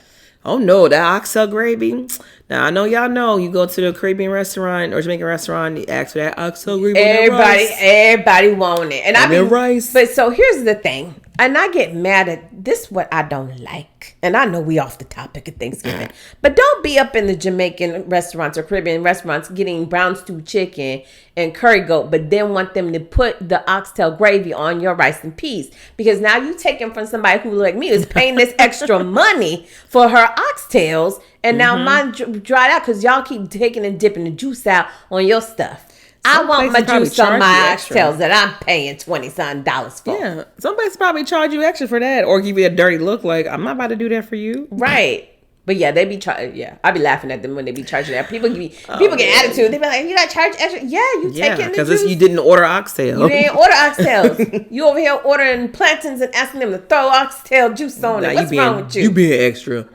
Oh no, that oxtail gravy. Now I know y'all know you go to the Caribbean restaurant or Jamaican restaurant, you ask for that oxtail gravy. Everybody want it, and I mean rice. But so here's the thing, and I get mad at this. What I don't like, and I know we off the topic of Thanksgiving, but don't be up in the Jamaican restaurants or Caribbean restaurants getting brown stew chicken and curry goat, but then want them to put the oxtail gravy on your rice and peas, because now you taking from somebody who like me is paying this extra money for her oxtails, and now mine dried out because y'all keep taking and dipping the juice out on your stuff. I want my juice on my oxtails that I'm paying $20 for. Yeah, some places probably charge you extra for that, or give you a dirty look like, I'm not about to do that for you. Right. But yeah, they be charging. Yeah, I be laughing at them when they be charging that. People get attitude. They be like, "You got charged extra." Yeah, you taking the juice. Because you didn't order oxtail. You didn't order oxtails. You over here ordering plantains and asking them to throw oxtail juice on it. What's wrong with you? You being extra.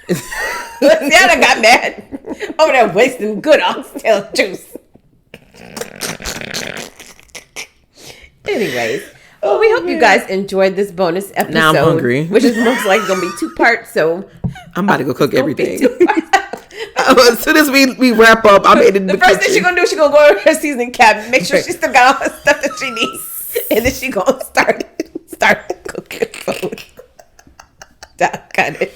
See, I got mad over there wasting good oxtail juice. Anyways. Well, we hope you guys enjoyed this bonus episode. Now I'm hungry. Which is most likely going to be 2 parts, so... I'm about to go cook everything. As soon as we wrap up, I'm in the first thing she's going to do, she's going to go to her seasoning cabinet, make sure she still got all the stuff that she needs, and then she's going to start cooking food. Got it.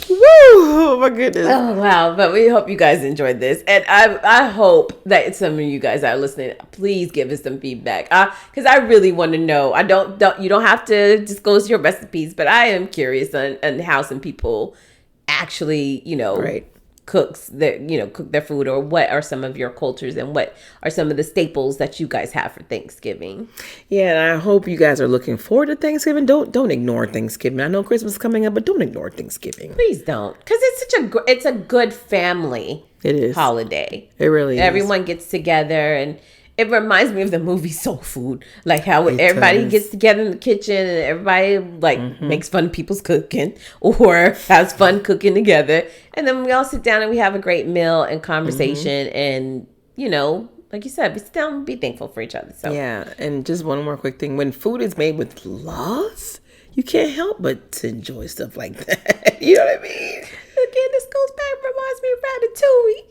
Woo! Oh my goodness. Oh wow! But we hope you guys enjoyed this, and I hope that some of you guys that are listening, please give us some feedback, because I really want to know. You don't have to disclose your recipes, but I am curious on how some people actually, cook their food, or what are some of your cultures and what are some of the staples that you guys have for Thanksgiving. Yeah, and I hope you guys are looking forward to Thanksgiving. Don't ignore Thanksgiving. I know Christmas is coming up, but don't ignore Thanksgiving. Please don't, because it's a good family holiday. It really is. Everyone gets together, and it reminds me of the movie Soul Food, like how everybody gets together in the kitchen and everybody makes fun of people's cooking or has fun cooking together, and then we all sit down and we have a great meal and conversation, and like you said, we sit down and be thankful for each other. So yeah, and just one more quick thing: when food is made with love, you can't help but to enjoy stuff like that. You know what I mean? Again, this goes back, reminds me of Ratatouille.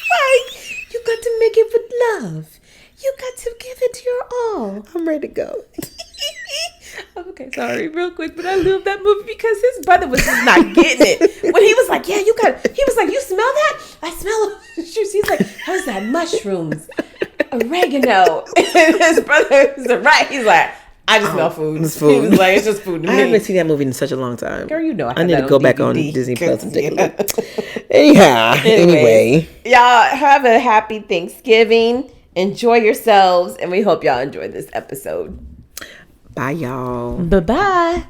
Like, you got to make it with love. You got to give it your all. I'm ready to go. Okay, sorry, real quick, but I love that movie because his brother was just not getting it. When he was like, "Yeah, he was like, you smell that? I smell juice." He's like, "How's that? Mushrooms, oregano." And his brother is right. He's like, "I just smell food." It's food. He was like, "It's just food to me." I haven't seen that movie in such a long time. Girl, I need to go back on Disney Plus and take a look. Anyway, y'all have a happy Thanksgiving. Enjoy yourselves, and we hope y'all enjoyed this episode. Bye, y'all. Bye-bye.